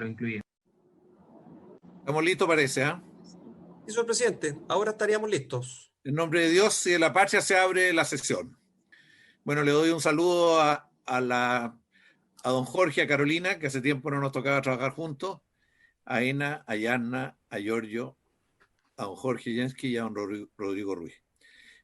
lo incluí. Estamos listos, parece, ¿ah? Sí, señor presidente, ahora estaríamos listos. En nombre de Dios y de la patria se abre la sesión. Bueno, le doy un saludo a don Jorge, a Carolina, que hace tiempo no nos tocaba trabajar juntos, a Ena, a Yanna, a Giorgio, a don Jorge Jensky y a don Rodrigo Ruiz.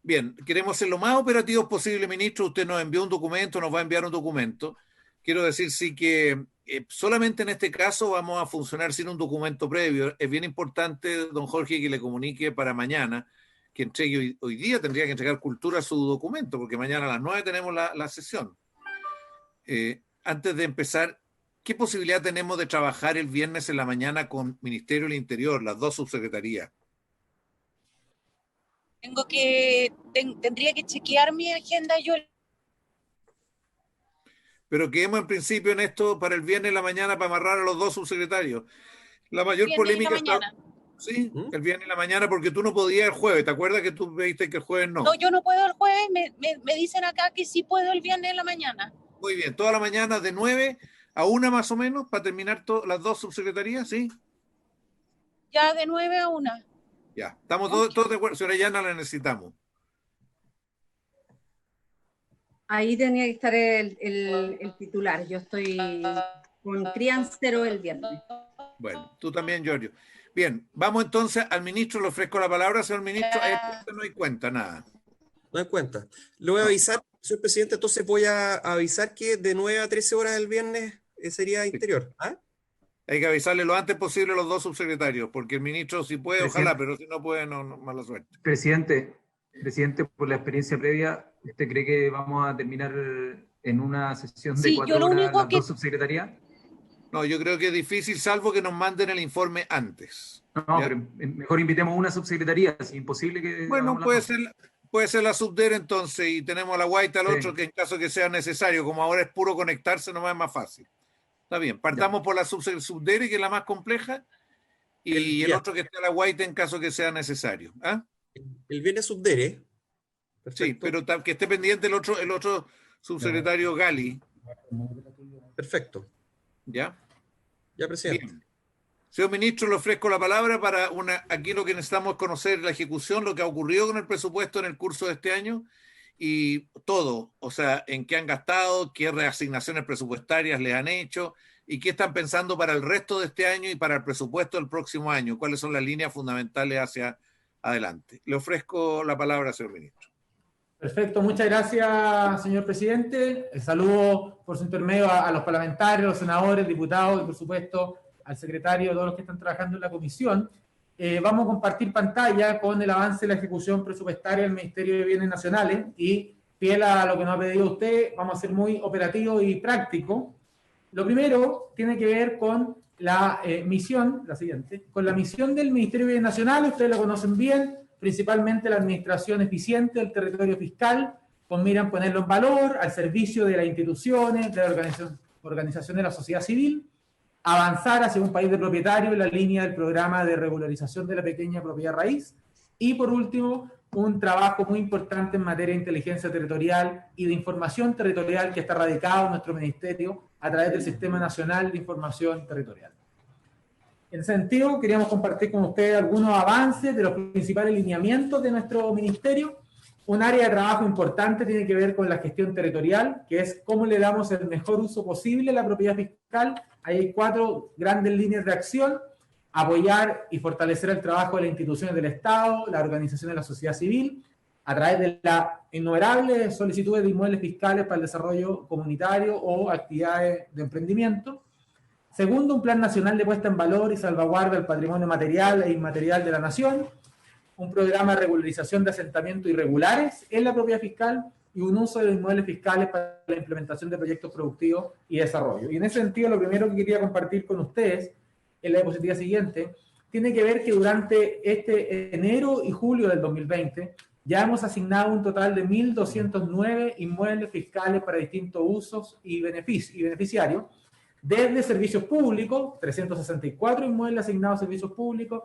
Bien, queremos ser lo más operativos posible, ministro. Usted nos envió un documento, nos va a enviar un documento. Quiero decir, sí, que solamente en este caso vamos a funcionar sin un documento previo. Es bien importante, don Jorge, que le comunique para mañana, que entregue hoy día, tendría que entregar Cultura su documento, porque mañana a las 9 tenemos la sesión. Antes de empezar, ¿qué posibilidad tenemos de trabajar el viernes en la mañana con Ministerio del Interior, las dos subsecretarías? Tendría que chequear mi agenda yo. Pero quedemos en principio en esto para el viernes en la mañana para amarrar a los dos subsecretarios. La mayor polémica está... Sí, el viernes en la mañana, porque tú no podías el jueves. ¿Te acuerdas que tú me dijiste que el jueves no? No, yo no puedo el jueves. Me dicen acá que sí puedo el viernes en la mañana. Muy bien, toda la mañana de 9 a 1 más o menos para terminar las dos subsecretarías, ¿sí? Ya de 9 a 1. Ya, estamos todos de acuerdo. Señora Yana, la necesitamos. Ahí tenía que estar el titular. Yo estoy con Criancero el viernes. Bueno, tú también, Giorgio. Bien, vamos entonces al ministro. Le ofrezco la palabra, señor ministro. No hay cuenta, nada. No hay cuenta. Le voy a avisar, señor presidente, entonces voy a avisar que de 9 a 13 horas el viernes sería interior. ¿Ah? Hay que avisarle lo antes posible a los dos subsecretarios, porque el ministro si puede, ojalá, pero si no puede, no, mala suerte. Presidente, por la experiencia previa, ¿usted cree que vamos a terminar en una sesión de 4 horas las dos subsecretarías? No, yo creo que es difícil, salvo que nos manden el informe antes. No, pero mejor invitemos a una subsecretaría, es imposible que... Bueno, puede ser la subdere entonces, y tenemos a la Guaita al otro, que en caso que sea necesario, como ahora es puro conectarse, nomás es más fácil. Está bien, partamos por la subdere, que es la más compleja, y el otro que esté a la Guaita en caso que sea necesario. ¿Ah? El viernes subdere. Perfecto. Sí, pero que esté pendiente el otro subsecretario Gali. Perfecto. ¿Ya? Ya, presidente. Bien. Señor ministro, le ofrezco la palabra para aquí lo que necesitamos es conocer la ejecución, lo que ha ocurrido con el presupuesto en el curso de este año y todo, o sea, en qué han gastado, qué reasignaciones presupuestarias les han hecho y qué están pensando para el resto de este año y para el presupuesto del próximo año, cuáles son las líneas fundamentales hacia adelante. Le ofrezco la palabra, señor ministro. Perfecto, muchas gracias, señor presidente. El saludo por su intermedio a los parlamentarios, los senadores, diputados y, por supuesto, al secretario, a todos los que están trabajando en la comisión. Vamos a compartir pantalla con el avance de la ejecución presupuestaria del Ministerio de Bienes Nacionales y, fiel a lo que nos ha pedido usted, vamos a ser muy operativos y prácticos. Lo primero tiene que ver con la misión, la siguiente, con la misión del Ministerio de Bienes Nacionales. Ustedes la conocen bien, principalmente la administración eficiente del territorio fiscal, con mira en ponerlo en valor, al servicio de las instituciones, de la organización de la sociedad civil, avanzar hacia un país de propietarios en la línea del programa de regularización de la pequeña propiedad raíz, y por último, un trabajo muy importante en materia de inteligencia territorial y de información territorial que está radicado en nuestro ministerio a través del Sistema Nacional de Información Territorial. En ese sentido, queríamos compartir con ustedes algunos avances de los principales lineamientos de nuestro ministerio. Un área de trabajo importante tiene que ver con la gestión territorial, que es cómo le damos el mejor uso posible a la propiedad fiscal. Ahí hay 4 grandes líneas de acción: apoyar y fortalecer el trabajo de las instituciones del Estado, la organización de la sociedad civil, a través de las innumerables solicitudes de inmuebles fiscales para el desarrollo comunitario o actividades de emprendimiento. Segundo, un plan nacional de puesta en valor y salvaguarda del patrimonio material e inmaterial de la nación, un programa de regularización de asentamientos irregulares en la propiedad fiscal y un uso de los inmuebles fiscales para la implementación de proyectos productivos y desarrollo. Y en ese sentido, lo primero que quería compartir con ustedes en la diapositiva siguiente tiene que ver que durante este enero y julio del 2020 ya hemos asignado un total de 1.209 inmuebles fiscales para distintos usos y beneficiarios, desde servicios públicos, 364 inmuebles asignados a servicios públicos,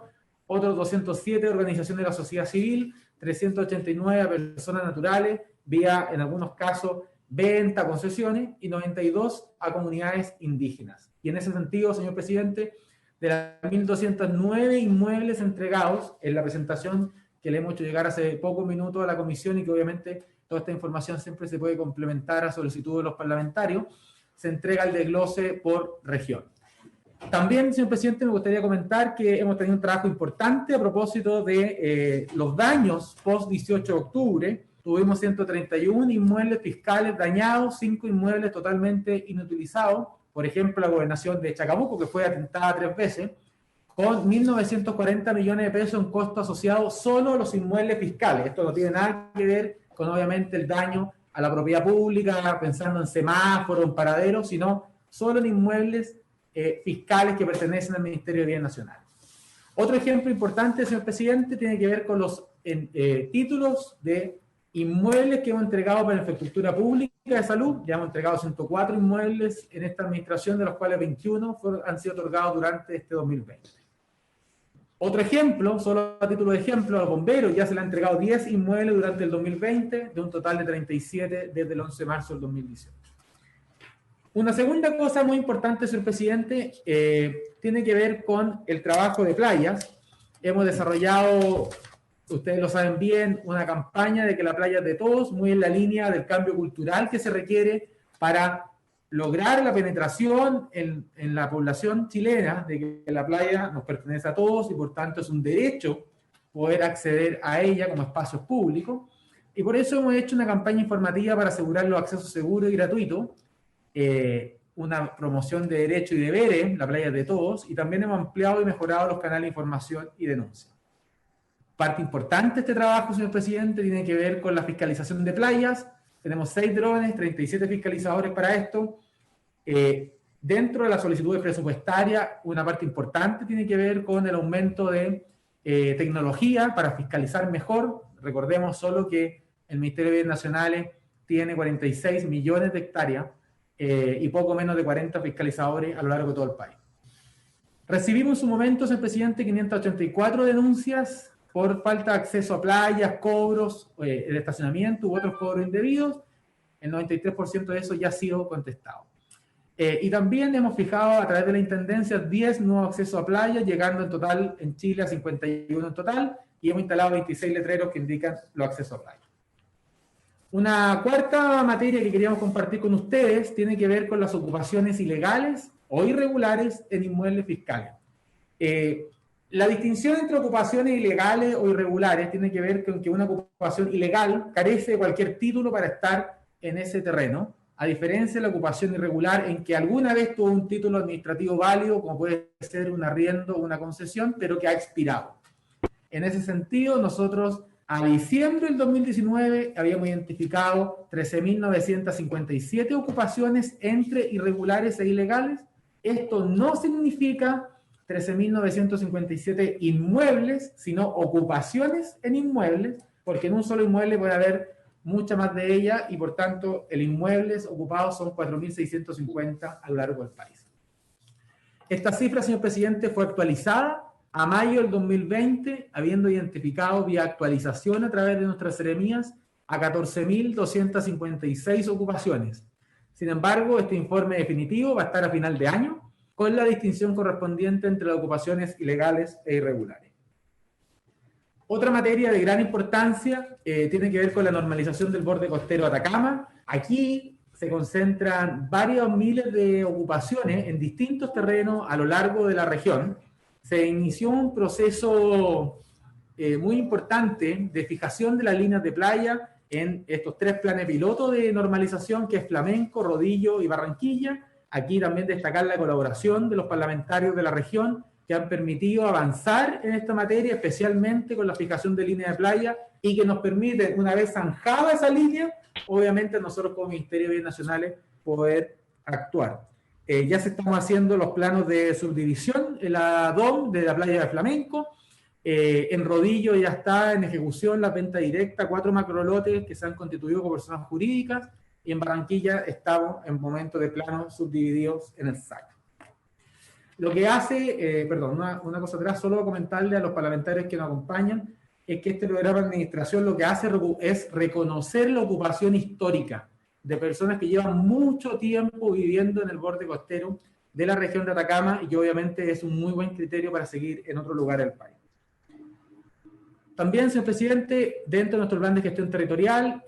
otros 207 organizaciones de la sociedad civil, 389 a personas naturales, en algunos casos, venta, concesiones, y 92 a comunidades indígenas. Y en ese sentido, señor presidente, de las 1.209 inmuebles entregados en la presentación que le hemos hecho llegar hace pocos minutos a la comisión, y que obviamente toda esta información siempre se puede complementar a solicitud de los parlamentarios, se entrega el desglose por región. También, señor presidente, me gustaría comentar que hemos tenido un trabajo importante a propósito de los daños post-18 de octubre. Tuvimos 131 inmuebles fiscales dañados, 5 inmuebles totalmente inutilizados. Por ejemplo, la gobernación de Chacabuco, que fue atentada 3 veces, con 1.940 millones de pesos en costos asociados solo a los inmuebles fiscales. Esto no tiene nada que ver con, obviamente, el daño a la propiedad pública, pensando en semáforos, en paraderos, sino solo en inmuebles fiscales que pertenecen al Ministerio de Bienes Nacionales. Otro ejemplo importante, señor presidente, tiene que ver con los títulos de inmuebles que hemos entregado para infraestructura pública de salud. Ya hemos entregado 104 inmuebles en esta administración, de los cuales 21 han sido otorgados durante este 2020. Otro ejemplo, solo a título de ejemplo, a los bomberos ya se le han entregado 10 inmuebles durante el 2020, de un total de 37 desde el 11 de marzo del 2018. Una segunda cosa muy importante, señor presidente, tiene que ver con el trabajo de playas. Hemos desarrollado, ustedes lo saben bien, una campaña de que la playa es de todos, muy en la línea del cambio cultural que se requiere para lograr la penetración en la población chilena de que la playa nos pertenece a todos, y por tanto es un derecho poder acceder a ella como espacios públicos. Y por eso hemos hecho una campaña informativa para asegurar los accesos seguros y gratuitos, una promoción de derechos y deberes, la playa es de todos, y también hemos ampliado y mejorado los canales de información y denuncia. Parte importante de este trabajo, señor presidente, tiene que ver con la fiscalización de playas. Tenemos 6 drones, 37 fiscalizadores para esto. Dentro de las solicitudes presupuestarias, una parte importante tiene que ver con el aumento de tecnología para fiscalizar mejor. Recordemos solo que el Ministerio de Bienes Nacionales tiene 46 millones de hectáreas y poco menos de 40 fiscalizadores a lo largo de todo el país. Recibimos en su momento, señor presidente, 584 denuncias por falta de acceso a playas, cobros, el estacionamiento u otros cobros indebidos. El 93% de eso ya ha sido contestado. Y también hemos fijado a través de la Intendencia 10 nuevos accesos a playas, llegando en total en Chile a 51 en total, y hemos instalado 26 letreros que indican los accesos a playas. Una cuarta materia que queríamos compartir con ustedes tiene que ver con las ocupaciones ilegales o irregulares en inmuebles fiscales. La distinción entre ocupaciones ilegales o irregulares tiene que ver con que una ocupación ilegal carece de cualquier título para estar en ese terreno, a diferencia de la ocupación irregular en que alguna vez tuvo un título administrativo válido, como puede ser un arriendo o una concesión, pero que ha expirado. En ese sentido, nosotros a diciembre del 2019 habíamos identificado 13.957 ocupaciones entre irregulares e ilegales. Esto no significa 13.957 inmuebles, sino ocupaciones en inmuebles, porque en un solo inmueble puede haber mucha más de ella, y por tanto el inmuebles ocupados son 4.650 a lo largo del país. Esta cifra, señor presidente, fue actualizada a mayo del 2020, habiendo identificado vía actualización a través de nuestras seremías a 14.256 ocupaciones. Sin embargo, este informe definitivo va a estar a final de año, con la distinción correspondiente entre las ocupaciones ilegales e irregulares. Otra materia de gran importancia tiene que ver con la normalización del borde costero de Atacama. Aquí se concentran varios miles de ocupaciones en distintos terrenos a lo largo de la región. Se inició un proceso muy importante de fijación de las líneas de playa en estos 3 planes pilotos de normalización, que es Flamenco, Rodillo y Barranquilla. Aquí también destacar la colaboración de los parlamentarios de la región, que han permitido avanzar en esta materia, especialmente con la fijación de líneas de playa, y que nos permite, una vez zanjada esa línea, obviamente nosotros como Ministerio de Bienes Nacionales poder actuar. Ya se están haciendo los planos de subdivisión en la DOM de la playa de Flamenco. En Rodillo ya está en ejecución la venta directa, 4 macrolotes que se han constituido como personas jurídicas, y en Barranquilla estamos en momento de planos subdivididos en el SAC. Lo que hace, una cosa atrás, solo comentarle a los parlamentarios que nos acompañan, es que este programa de administración lo que hace es reconocer la ocupación histórica. de personas que llevan mucho tiempo viviendo en el borde costero de la región de Atacama y que obviamente es un muy buen criterio para seguir en otro lugar del país. También, señor presidente, dentro de nuestro plan de gestión territorial,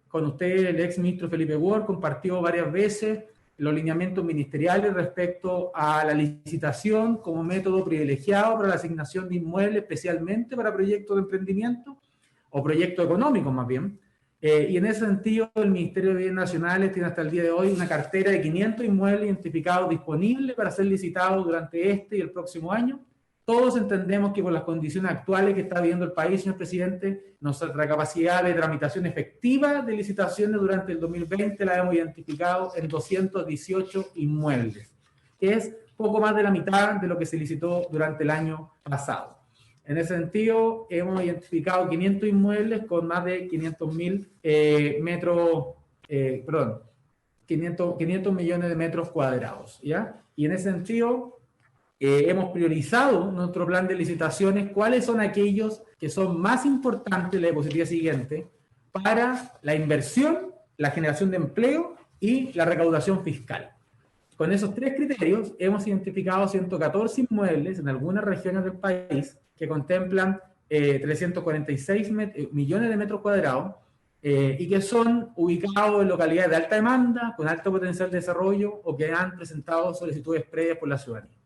con usted, el ex ministro Felipe Ward, compartió varias veces los lineamientos ministeriales respecto a la licitación como método privilegiado para la asignación de inmuebles, especialmente para proyectos de emprendimiento o proyectos económicos más bien. Y en ese sentido, el Ministerio de Bienes Nacionales tiene hasta el día de hoy una cartera de 500 inmuebles identificados disponibles para ser licitados durante este y el próximo año. Todos entendemos que por las condiciones actuales que está viviendo el país, señor presidente, nuestra capacidad de tramitación efectiva de licitaciones durante el 2020 la hemos identificado en 218 inmuebles, que es poco más de la mitad de lo que se licitó durante el año pasado. En ese sentido, hemos identificado 500 inmuebles con más de 500 millones de metros cuadrados, ¿ya? Y en ese sentido, hemos priorizado en nuestro plan de licitaciones cuáles son aquellos que son más importantes, la diapositiva siguiente, para la inversión, la generación de empleo y la recaudación fiscal. Con esos tres criterios, hemos identificado 114 inmuebles en algunas regiones del país que contemplan 346 millones de metros cuadrados y que son ubicados en localidades de alta demanda, con alto potencial de desarrollo o que han presentado solicitudes previas por la ciudadanía.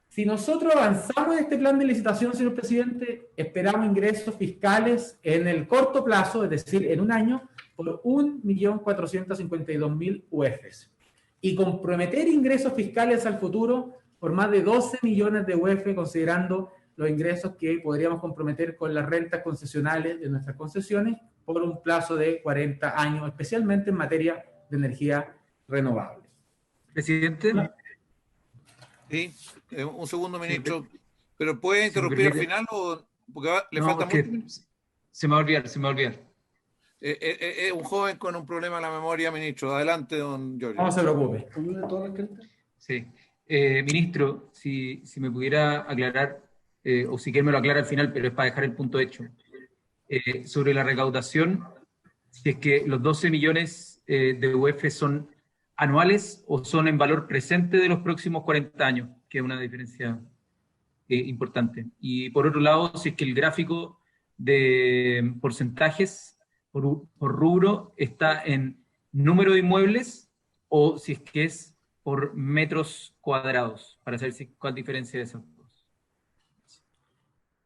Si nosotros avanzamos en este plan de licitación, señor presidente, esperamos ingresos fiscales en el corto plazo, es decir, en un año, por 1.452.000 UFs. Y comprometer ingresos fiscales al futuro por más de 12 millones de UF, considerando los ingresos que podríamos comprometer con las rentas concesionales de nuestras concesiones por un plazo de 40 años, especialmente en materia de energía renovable. Presidente. Sí, un segundo, ministro. ¿Pero puede interrumpir al final o porque le falta mucho? Se me va a olvidar. Es un joven con un problema en la memoria, ministro. Adelante, don Giorgio. No se preocupe. Sí. Ministro, si me pudiera aclarar, o si quiere me lo aclara al final, pero es para dejar el punto hecho. Sobre la recaudación, si es que los 12 millones de UF son anuales o son en valor presente de los próximos 40 años, que es una diferencia importante. Y por otro lado, si es que el gráfico de porcentajes por rubro está en número de inmuebles o si es que es por metros cuadrados, para saber cuál diferencia de esas dos.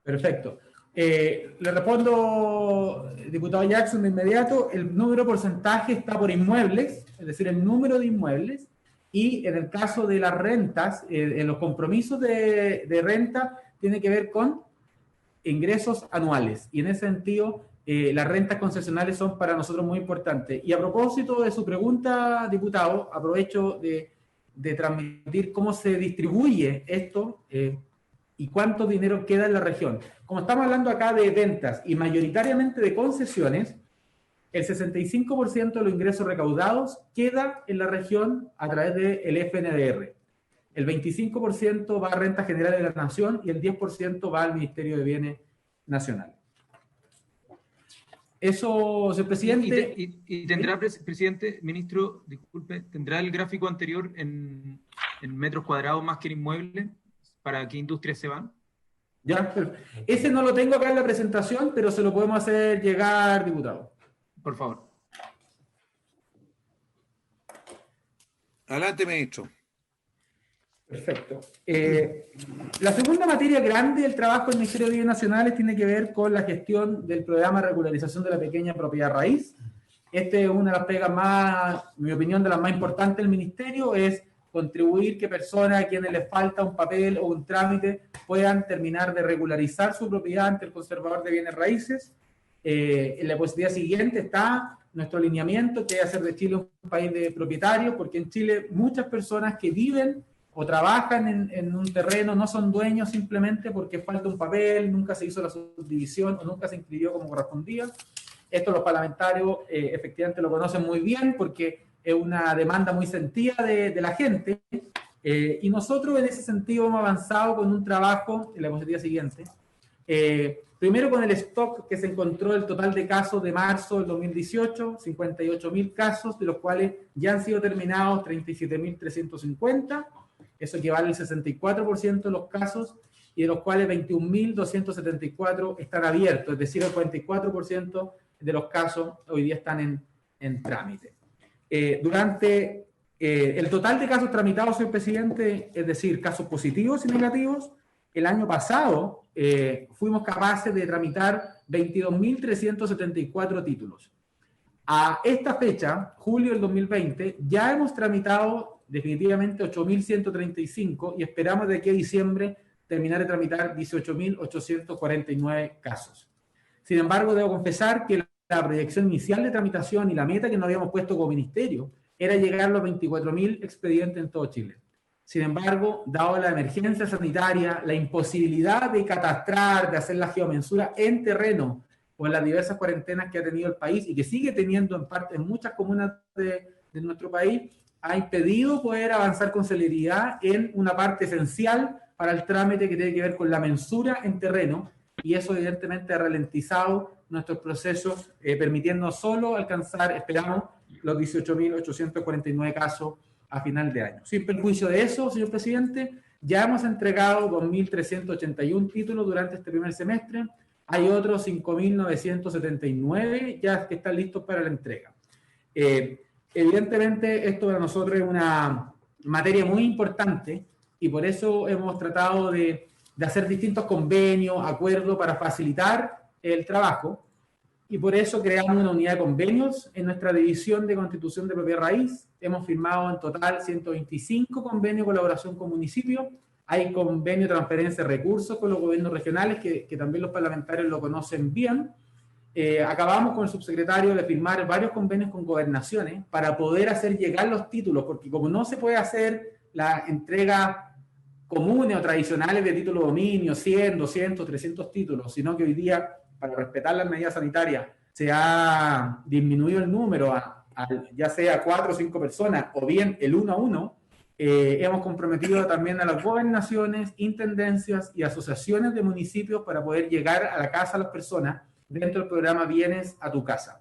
Perfecto. Le respondo, diputado Jackson, de inmediato. El número de porcentaje está por inmuebles, es decir, el número de inmuebles, y en el caso de las rentas, en los compromisos de renta, tiene que ver con ingresos anuales. Y en ese sentido, las rentas concesionales son para nosotros muy importantes. Y a propósito de su pregunta, diputado, aprovecho de transmitir cómo se distribuye esto y cuánto dinero queda en la región. Como estamos hablando acá de ventas y mayoritariamente de concesiones, el 65% de los ingresos recaudados queda en la región a través del FNDR. El 25% va a Renta General de la Nación y el 10% va al Ministerio de Bienes Nacionales. Eso, señor presidente. Y tendrá, presidente, ministro, disculpe, ¿tendrá el gráfico anterior en metros cuadrados más que en inmuebles? ¿Para qué industrias se van? Ya, ese no lo tengo acá en la presentación, pero se lo podemos hacer llegar, diputado. Por favor. Adelante, ministro. Perfecto. La segunda materia grande del trabajo del Ministerio de Bienes Nacionales tiene que ver con la gestión del programa de regularización de la pequeña propiedad raíz. Este es una de las pegas más, en mi opinión, de las más importantes del Ministerio, es contribuir que personas a quienes les falta un papel o un trámite puedan terminar de regularizar su propiedad ante el conservador de bienes raíces. En la diapositiva siguiente está nuestro alineamiento, que es hacer de Chile un país de propietarios, porque en Chile muchas personas que viven o trabajan en un terreno no son dueños simplemente porque falta un papel, nunca se hizo la subdivisión o nunca se inscribió como correspondía. Esto los parlamentarios efectivamente lo conocen muy bien porque es una demanda muy sentida de la gente, y nosotros en ese sentido hemos avanzado con un trabajo, en la diapositiva siguiente, Primero con el stock que se encontró el total de casos de marzo del 2018, 58.000 casos, de los cuales ya han sido terminados 37.350, eso equivale al 64% de los casos, y de los cuales 21.274 están abiertos, es decir, el 44% de los casos hoy día están en trámite. Durante el total de casos tramitados, señor presidente, es decir, casos positivos y negativos, el año pasado fuimos capaces de tramitar 22.374 títulos. A esta fecha, julio del 2020, ya hemos tramitado definitivamente 8.135 y esperamos de aquí a diciembre terminar de tramitar 18.849 casos. Sin embargo, debo confesar que la proyección inicial de tramitación y la meta que nos habíamos puesto como ministerio era llegar a los 24.000 expedientes en todo Chile. Sin embargo, dado la emergencia sanitaria, la imposibilidad de catastrar, de hacer la geomensura en terreno, por las diversas cuarentenas que ha tenido el país y que sigue teniendo en muchas comunas de nuestro país, ha impedido poder avanzar con celeridad en una parte esencial para el trámite que tiene que ver con la mensura en terreno, y eso evidentemente ha ralentizado nuestros procesos, permitiendo solo alcanzar, esperamos, los 18.849 casos a final de año. Sin perjuicio de eso, señor presidente, ya hemos entregado 2.381 títulos durante este primer semestre, hay otros 5.979 ya que están listos para la entrega. Evidentemente, esto para nosotros es una materia muy importante y por eso hemos tratado de hacer distintos convenios, acuerdos para facilitar el trabajo, y por eso creamos una unidad de convenios en nuestra división de Constitución de Propiedad Raíz. Hemos firmado en total 125 convenios de colaboración con municipios. Hay convenio de transferencia de recursos con los gobiernos regionales, que también los parlamentarios lo conocen bien. Acabamos con el subsecretario de firmar varios convenios con gobernaciones para poder hacer llegar los títulos, porque como no se puede hacer la entrega comunes o tradicionales de título de dominio, 100, 200, 300 títulos, sino que hoy día, para respetar las medidas sanitarias, se ha disminuido el número ya sea 4 o 5 personas o bien el 1 a 1, hemos comprometido también a las gobernaciones, intendencias y asociaciones de municipios para poder llegar a la casa a las personas dentro del programa Vienes a tu Casa.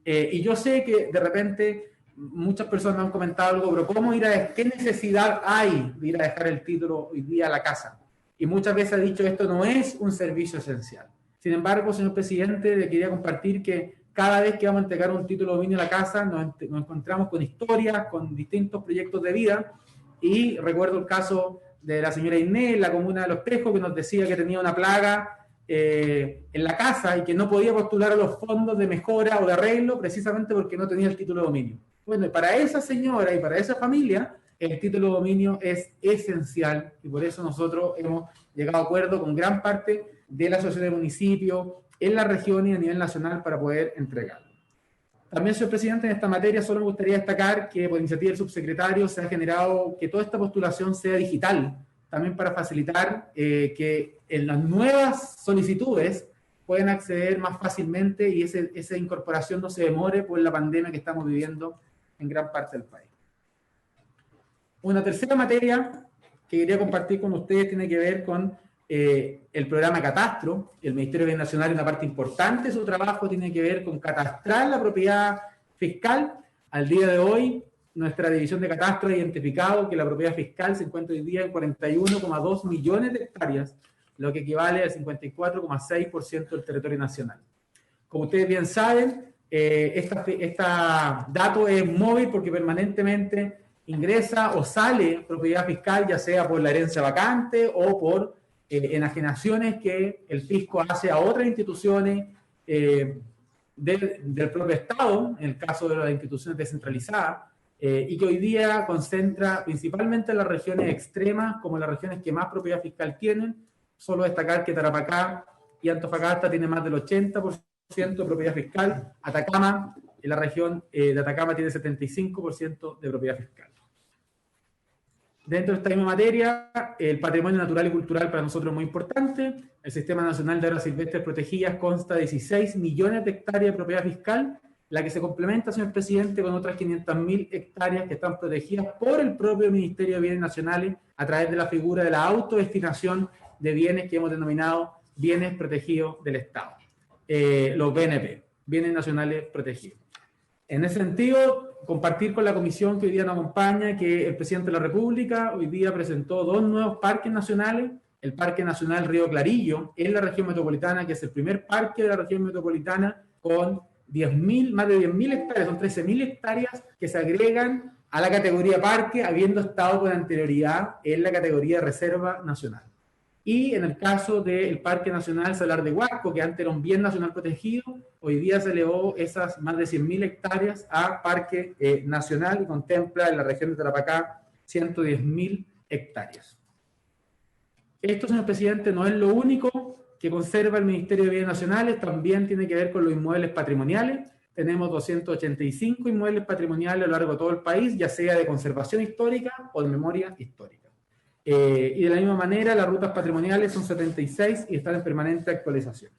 Y yo sé que de repente muchas personas me han comentado algo, pero ¿cómo qué necesidad hay de ir a dejar el título hoy día a la casa? Y muchas veces he dicho, esto no es un servicio esencial. Sin embargo, señor presidente, le quería compartir que cada vez que vamos a entregar un título de dominio a la casa, nos encontramos con historias, con distintos proyectos de vida, y recuerdo el caso de la señora Inés, la comuna de Los Espejos, que nos decía que tenía una plaga en la casa y que no podía postular a los fondos de mejora o de arreglo precisamente porque no tenía el título de dominio. Bueno, y para esa señora y para esa familia, el título de dominio es esencial, y por eso nosotros hemos llegado a acuerdo con gran parte de la asociación de municipios en la región y a nivel nacional para poder entregarlo. También, señor presidente, en esta materia solo me gustaría destacar que por iniciativa del subsecretario se ha generado que toda esta postulación sea digital, también para facilitar que en las nuevas solicitudes pueden acceder más fácilmente y esa incorporación no se demore por la pandemia que estamos viviendo en gran parte del país. Una tercera materia que quería compartir con ustedes tiene que ver con el programa Catastro. El Ministerio de Bienes Nacionales, una parte importante de su trabajo tiene que ver con catastrar la propiedad fiscal. Al día de hoy, nuestra división de Catastro ha identificado que la propiedad fiscal se encuentra hoy día en 41,2 millones de hectáreas, lo que equivale al 54,6% del territorio nacional. Como ustedes bien saben, este dato es móvil porque permanentemente ingresa o sale propiedad fiscal, ya sea por la herencia vacante o por enajenaciones que el fisco hace a otras instituciones del propio Estado, en el caso de las instituciones descentralizadas, y que hoy día concentra principalmente en las regiones extremas, como las regiones que más propiedad fiscal tienen. Solo destacar que Tarapacá y Antofagasta tienen más del 80% de propiedad fiscal. Atacama, en la región de Atacama, tiene 75% de propiedad fiscal. Dentro de esta misma materia, el patrimonio natural y cultural para nosotros es muy importante. El Sistema Nacional de Áreas Silvestres Protegidas consta de 16 millones de hectáreas de propiedad fiscal, la que se complementa, señor presidente, con otras 500.000 hectáreas que están protegidas por el propio Ministerio de Bienes Nacionales a través de la figura de la autodestinación de bienes que hemos denominado bienes protegidos del Estado, los BNP, bienes nacionales protegidos. En ese sentido, compartir con la comisión que hoy día nos acompaña que el presidente de la República hoy día presentó 2 nuevos parques nacionales, el Parque Nacional Río Clarillo en la región metropolitana, que es el primer parque de la región metropolitana con más de 10.000 hectáreas, son 13.000 hectáreas que se agregan a la categoría parque, habiendo estado con anterioridad en la categoría reserva nacional. Y en el caso del Parque Nacional Salar de Huasco, que antes era un bien nacional protegido, hoy día se elevó esas más de 100.000 hectáreas a parque nacional y contempla en la región de Tarapacá 110.000 hectáreas. Esto, señor presidente, no es lo único que conserva el Ministerio de Bienes Nacionales, también tiene que ver con los inmuebles patrimoniales. Tenemos 285 inmuebles patrimoniales a lo largo de todo el país, ya sea de conservación histórica o de memoria histórica. Y de la misma manera, las rutas patrimoniales son 76 y están en permanente actualización.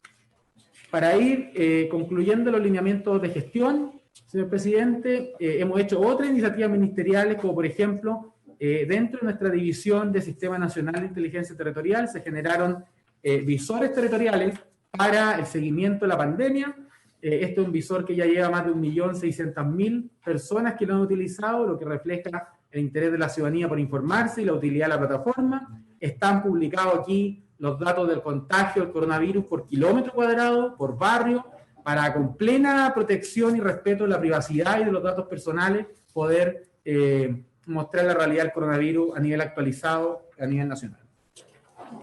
Para ir concluyendo los lineamientos de gestión, señor presidente, hemos hecho otras iniciativas ministeriales, como por ejemplo, dentro de nuestra división de Sistema Nacional de Inteligencia Territorial se generaron visores territoriales para el seguimiento de la pandemia. Este es un visor que ya lleva más de 1.600.000 personas que lo han utilizado, lo que refleja el interés de la ciudadanía por informarse y la utilidad de la plataforma. Están publicados aquí los datos del contagio del coronavirus por kilómetro cuadrado, por barrio, para con plena protección y respeto de la privacidad y de los datos personales poder mostrar la realidad del coronavirus a nivel actualizado, a nivel nacional.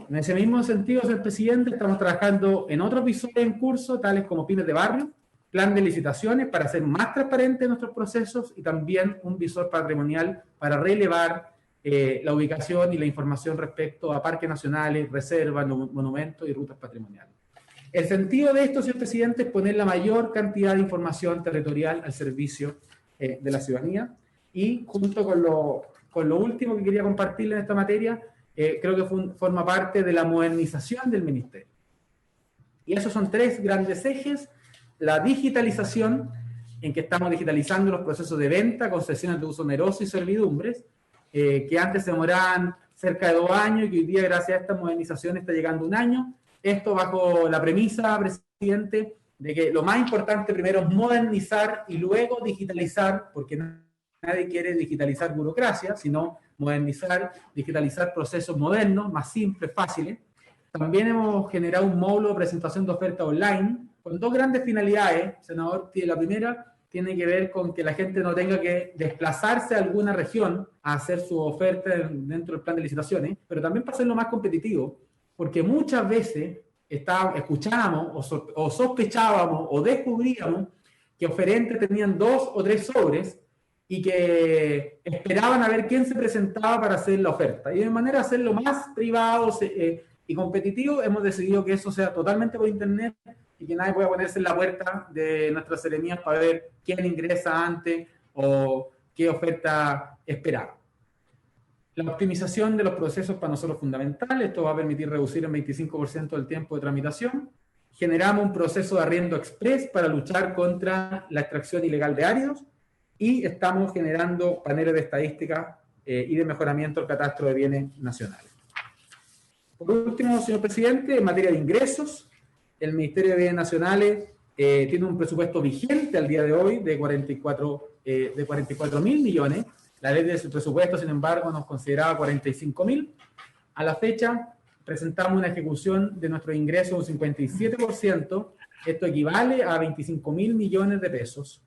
En ese mismo sentido, señor presidente, estamos trabajando en otros visores en curso, tales como pymes de barrio, plan de licitaciones para hacer más transparentes nuestros procesos y también un visor patrimonial para relevar la ubicación y la información respecto a parques nacionales, reservas, monumentos y rutas patrimoniales. El sentido de esto, señor presidente, es poner la mayor cantidad de información territorial al servicio de la ciudadanía y junto con lo último que quería compartirle en esta materia, creo que forma parte de la modernización del ministerio. Y esos son 3 grandes ejes: la digitalización, en que estamos digitalizando los procesos de venta, concesiones de uso oneroso y servidumbres, que antes se demoraban cerca de 2 años y que hoy día, gracias a esta modernización, está llegando 1 año. Esto bajo la premisa, presidente, de que lo más importante primero es modernizar y luego digitalizar, porque nadie quiere digitalizar burocracia, sino modernizar, digitalizar procesos modernos, más simples, fáciles. También hemos generado un módulo de presentación de oferta online con 2 grandes finalidades, senador. La primera tiene que ver con que la gente no tenga que desplazarse a alguna región a hacer su oferta dentro del plan de licitaciones, pero también para hacerlo más competitivo, porque muchas veces escuchábamos o sospechábamos o descubríamos que oferentes tenían 2 o 3 sobres y que esperaban a ver quién se presentaba para hacer la oferta. Y de manera de hacerlo más privado y competitivo, hemos decidido que eso sea totalmente por internet y que nadie pueda ponerse en la puerta de nuestras serenías para ver quién ingresa antes o qué oferta esperaba. La optimización de los procesos para nosotros es fundamental. Esto va a permitir reducir en 25% el tiempo de tramitación. Generamos un proceso de arriendo express para luchar contra la extracción ilegal de áridos y estamos generando paneles de estadística y de mejoramiento del catastro de bienes nacionales. Por último, señor presidente, en materia de ingresos, el Ministerio de Bienes Nacionales tiene un presupuesto vigente al día de hoy de 44.000 millones. La ley de presupuesto, sin embargo, nos consideraba 45.000. A la fecha, presentamos una ejecución de nuestros ingresos de un 57%. Esto equivale a 25.000 millones de pesos,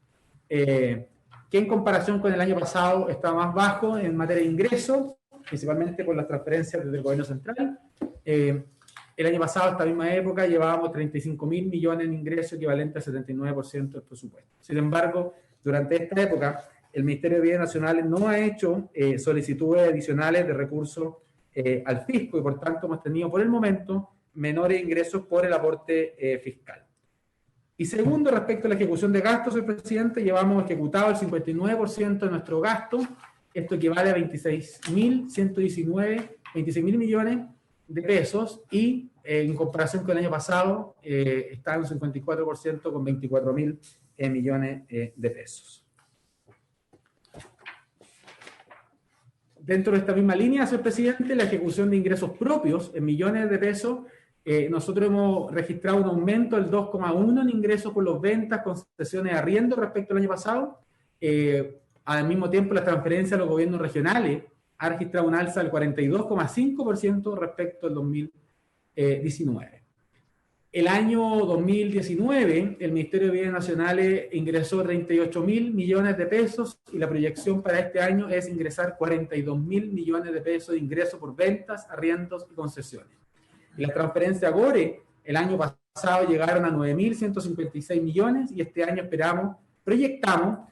que en comparación con el año pasado está más bajo en materia de ingresos, principalmente por las transferencias desde el gobierno central. El año pasado, a esta misma época, llevábamos 35.000 millones en ingresos, equivalente al 79% del presupuesto. Sin embargo, durante esta época, el Ministerio de Bienes Nacionales no ha hecho solicitudes adicionales de recursos al fisco y, por tanto, hemos tenido por el momento menores ingresos por el aporte fiscal. Y segundo, respecto a la ejecución de gastos, señor presidente, llevamos ejecutado el 59% de nuestro gasto. Esto equivale a 26.119 millones de pesos y en comparación con el año pasado está en un 54% con 24.000 millones de pesos. Dentro de esta misma línea, señor presidente, la ejecución de ingresos propios en millones de pesos nosotros hemos registrado un aumento del 2,1 en ingresos por las ventas, concesiones de arriendo respecto al año pasado. Al mismo tiempo, las transferencias a los gobiernos regionales ha registrado un alza del 42,5% respecto al 2019. El año 2019, el Ministerio de Bienes Nacionales ingresó 38.000 millones de pesos y la proyección para este año es ingresar 42.000 millones de pesos de ingresos por ventas, arriendos y concesiones. Y las transferencias a GORE el año pasado llegaron a 9.156 millones y este año proyectamos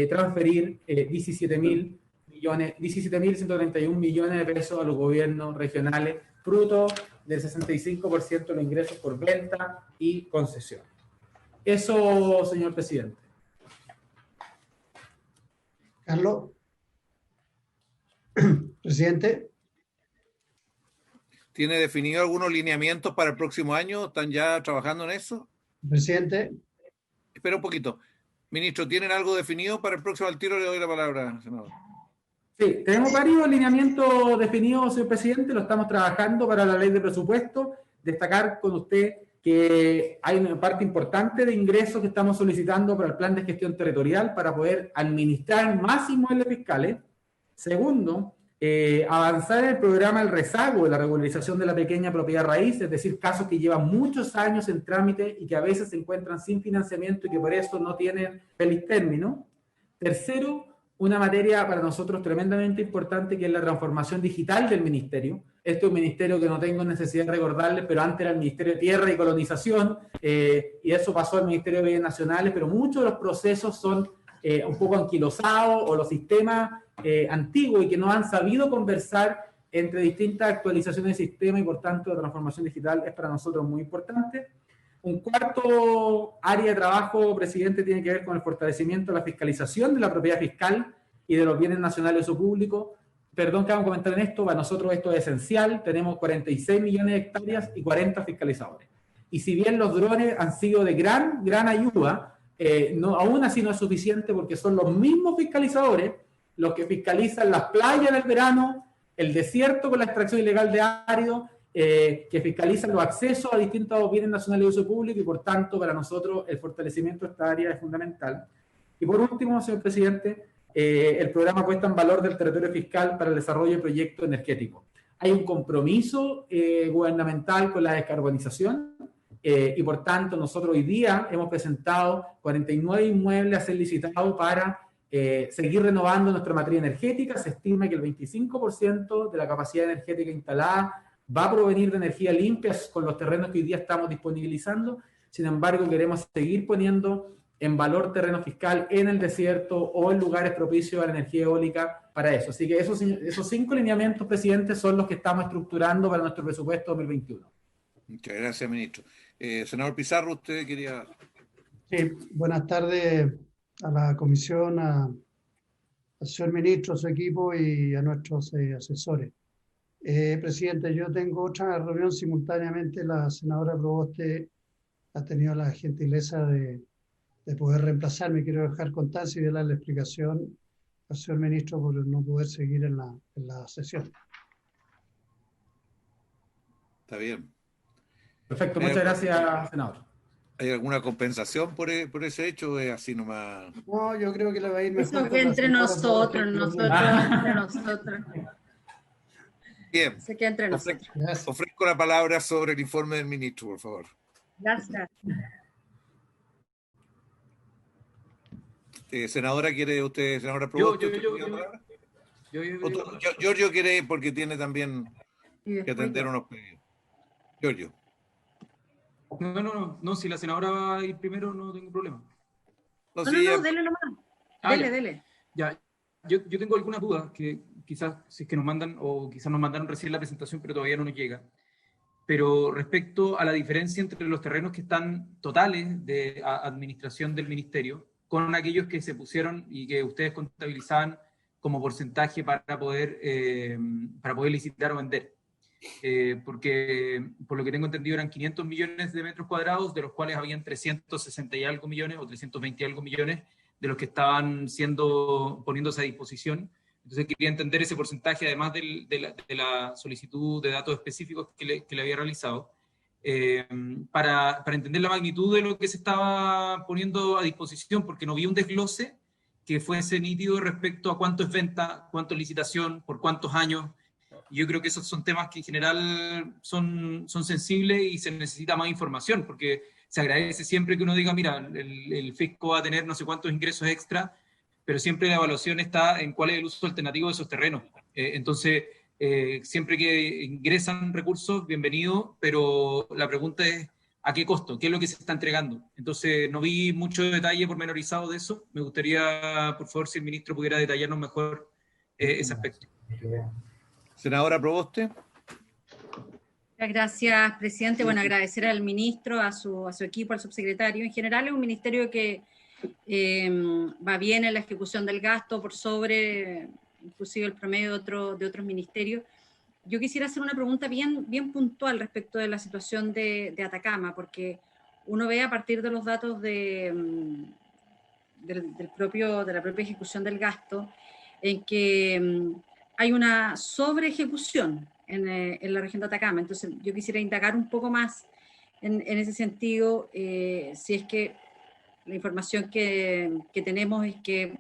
transferir 17.131 millones de pesos a los gobiernos regionales, fruto del 65% de los ingresos por venta y concesión. Eso, señor presidente. Carlos. Presidente. ¿Tiene definido algunos lineamientos para el próximo año? ¿Están ya trabajando en eso? Presidente. Espera un poquito. Ministro, ¿tienen algo definido para el próximo? Al tiro le doy la palabra, senador. Sí, tenemos varios lineamientos definidos, señor presidente, lo estamos trabajando para la ley de presupuesto. Destacar con usted que hay una parte importante de ingresos que estamos solicitando para el plan de gestión territorial para poder administrar más inmuebles fiscales. Segundo, avanzar en el programa del rezago de la regularización de la pequeña propiedad raíz, es decir, casos que llevan muchos años en trámite y que a veces se encuentran sin financiamiento y que por eso no tienen feliz término. Tercero, una materia para nosotros tremendamente importante que es la transformación digital del ministerio. Este es un ministerio que no tengo necesidad de recordarles, pero antes era el Ministerio de Tierra y Colonización, y eso pasó al Ministerio de Bienes Nacionales, pero muchos de los procesos son un poco anquilosados o los sistemas antiguos y que no han sabido conversar entre distintas actualizaciones del sistema y por tanto la transformación digital es para nosotros muy importante. Un cuarto área de trabajo, presidente, tiene que ver con el fortalecimiento de la fiscalización de la propiedad fiscal y de los bienes nacionales de uso público. Perdón que haga un comentario en esto, para nosotros esto es esencial. Tenemos 46 millones de hectáreas y 40 fiscalizadores. Y si bien los drones han sido de gran ayuda, aún así no es suficiente porque son los mismos fiscalizadores los que fiscalizan las playas en el verano, el desierto con la extracción ilegal de árido, que fiscalizan los accesos a distintos bienes nacionales de uso público y por tanto para nosotros el fortalecimiento de esta área es fundamental. Y por último, señor presidente, el programa puesta en valor del territorio fiscal para el desarrollo de proyectos energéticos. Hay un compromiso gubernamental con la descarbonización y por tanto nosotros hoy día hemos presentado 49 inmuebles a ser licitados para seguir renovando nuestra materia energética. Se estima que el 25% de la capacidad energética instalada va a provenir de energía limpia con los terrenos que hoy día estamos disponibilizando. Sin embargo, queremos seguir poniendo en valor terreno fiscal en el desierto o en lugares propicios a la energía eólica para eso. Así que esos 5 lineamientos, presidente, son los que estamos estructurando para nuestro presupuesto 2021. Muchas gracias, ministro. Senador Pizarro, usted quería... Sí, buenas tardes a la comisión, al señor ministro, a su equipo y a nuestros asesores. Presidente, yo tengo otra reunión simultáneamente. La senadora Proboste ha tenido la gentileza de poder reemplazarme. Quiero dejar constancia y dar la explicación al señor ministro por no poder seguir en la sesión. Está bien. Perfecto, muchas gracias, senador. ¿Hay alguna compensación por ese hecho o es así nomás? No, yo creo que le va a ir mejor. Eso que entre nosotros. Bien. Se queda entre nosotros. Ofrezco la palabra sobre el informe del ministro, por favor. Gracias. Senadora, ¿quiere usted, senadora? Giorgio quiere, porque tiene también que atender unos pedidos. Giorgio. No, si la senadora va a ir primero no tengo problema. No, dele nomás. Dele. Ya, yo tengo algunas dudas que quizás si es que nos mandan, o quizás nos mandaron recién la presentación, pero todavía no nos llega. Pero respecto a la diferencia entre los terrenos que están totales de administración del ministerio con aquellos que se pusieron y que ustedes contabilizaban como porcentaje para poder licitar o vender. Porque, por lo que tengo entendido, eran 500 millones de metros cuadrados, de los cuales habían 360 y algo millones o 320 y algo millones de los que estaban poniéndose a disposición. Entonces quería entender ese porcentaje, además de la solicitud de datos específicos que le había realizado. para entender la magnitud de lo que se estaba poniendo a disposición, porque no vi un desglose que fuese nítido respecto a cuánto es venta, cuánto es licitación, por cuántos años. Y yo creo que esos son temas que en general son sensibles y se necesita más información, porque se agradece siempre que uno diga, mira, el fisco va a tener no sé cuántos ingresos extra, pero siempre la evaluación está en cuál es el uso alternativo de esos terrenos. Entonces, siempre que ingresan recursos, bienvenido, pero la pregunta es, ¿a qué costo? ¿Qué es lo que se está entregando? Entonces, no vi mucho detalle pormenorizado de eso. Me gustaría, por favor, si el ministro pudiera detallarnos mejor ese aspecto. Senadora Proboste. Muchas gracias, presidente. Bueno, agradecer al ministro, a su equipo, al subsecretario. En general es un ministerio que va bien en la ejecución del gasto por sobre inclusive el promedio de otros ministerios. Yo quisiera hacer una pregunta bien puntual respecto de la situación de Atacama, porque uno ve a partir de los datos de la propia ejecución del gasto, en que hay una sobre ejecución en la región de Atacama. Entonces yo quisiera indagar un poco más en ese sentido, si es que la información que tenemos es que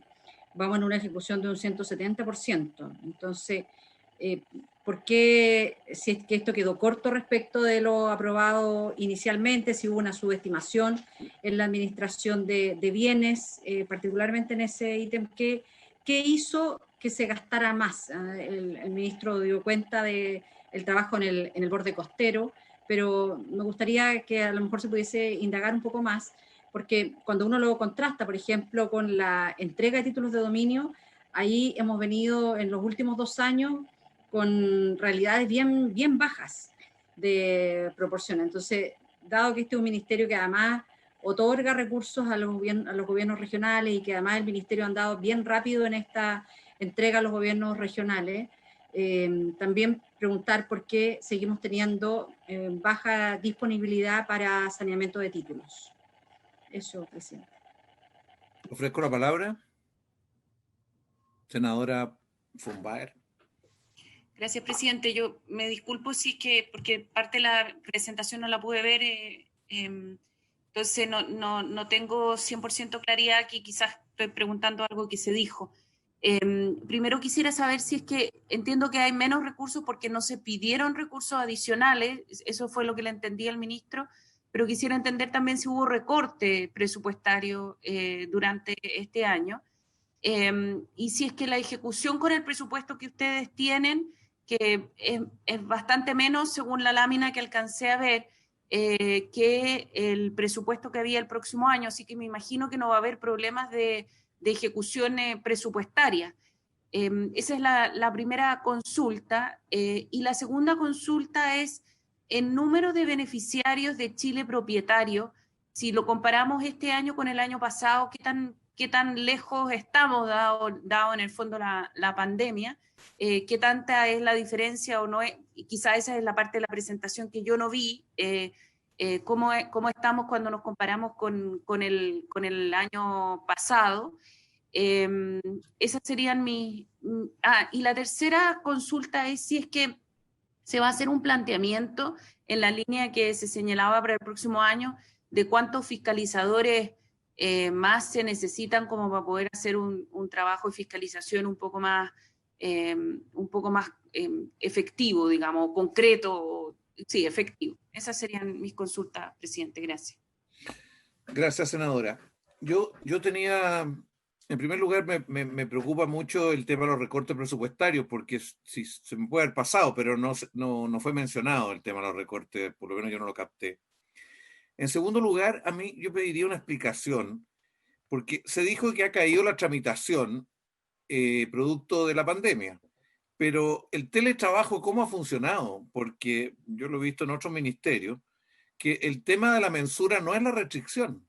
vamos en una ejecución de un 170%. Entonces, ¿por qué, si es que esto quedó corto respecto de lo aprobado inicialmente, si hubo una subestimación en la administración de bienes, particularmente en ese ítem, ¿qué hizo que se gastara más? El ministro dio cuenta del trabajo en el borde costero, pero me gustaría que a lo mejor se pudiese indagar un poco más, porque cuando uno lo contrasta, por ejemplo, con la entrega de títulos de dominio, ahí hemos venido en los últimos 2 años con realidades bien bajas de proporción. Entonces, dado que este es un ministerio que además otorga recursos a los gobiernos regionales y que además el ministerio ha andado bien rápido en esta entrega a los gobiernos regionales, también preguntar por qué seguimos teniendo baja disponibilidad para saneamiento de títulos. Eso, presidente. Ofrezco la palabra. Senadora von Baer. Gracias, presidente. Yo me disculpo porque parte de la presentación no la pude ver, entonces no tengo 100% claridad, que quizás estoy preguntando algo que se dijo. Primero quisiera saber si es que entiendo que hay menos recursos porque no se pidieron recursos adicionales, eso fue lo que le entendí al ministro, pero quisiera entender también si hubo recorte presupuestario durante este año, y si es que la ejecución con el presupuesto que ustedes tienen, que es bastante menos según la lámina que alcancé a ver, que el presupuesto que había el próximo año, así que me imagino que no va a haber problemas de ejecución presupuestaria. Esa es la primera consulta, y la segunda consulta es el número de beneficiarios de Chile Propietario. Si lo comparamos este año con el año pasado, qué tan lejos estamos dado en el fondo la pandemia, qué tanta es la diferencia o no es, y quizá esa es la parte de la presentación que yo no vi, cómo estamos cuando nos comparamos con el año pasado. Esas serían mis... y la tercera consulta es si es que se va a hacer un planteamiento en la línea que se señalaba para el próximo año de cuántos fiscalizadores más se necesitan como para poder hacer un trabajo de fiscalización un poco más efectivo, digamos, concreto, sí, efectivo. Esas serían mis consultas, presidente. Gracias. Gracias, senadora. Yo tenía, en primer lugar, me preocupa mucho el tema de los recortes presupuestarios, porque sí, se me puede haber pasado, pero no fue mencionado el tema de los recortes, por lo menos yo no lo capté. En segundo lugar, a mí yo pediría una explicación, porque se dijo que ha caído la tramitación producto de la pandemia, pero el teletrabajo, ¿cómo ha funcionado? Porque yo lo he visto en otros ministerios, que el tema de la mensura no es la restricción,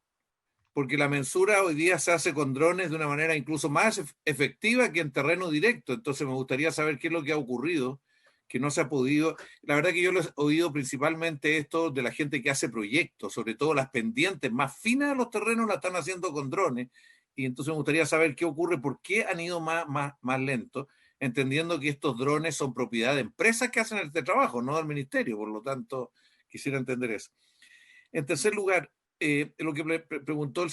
porque la mensura hoy día se hace con drones de una manera incluso más efectiva que en terreno directo. Entonces me gustaría saber qué es lo que ha ocurrido, que no se ha podido. La verdad que yo lo he oído principalmente esto de la gente que hace proyectos, sobre todo las pendientes más finas de los terrenos la están haciendo con drones, y entonces me gustaría saber qué ocurre, por qué han ido más lento, entendiendo que estos drones son propiedad de empresas que hacen este trabajo, no del ministerio, por lo tanto Quisiera entender eso. En tercer lugar, lo que preguntó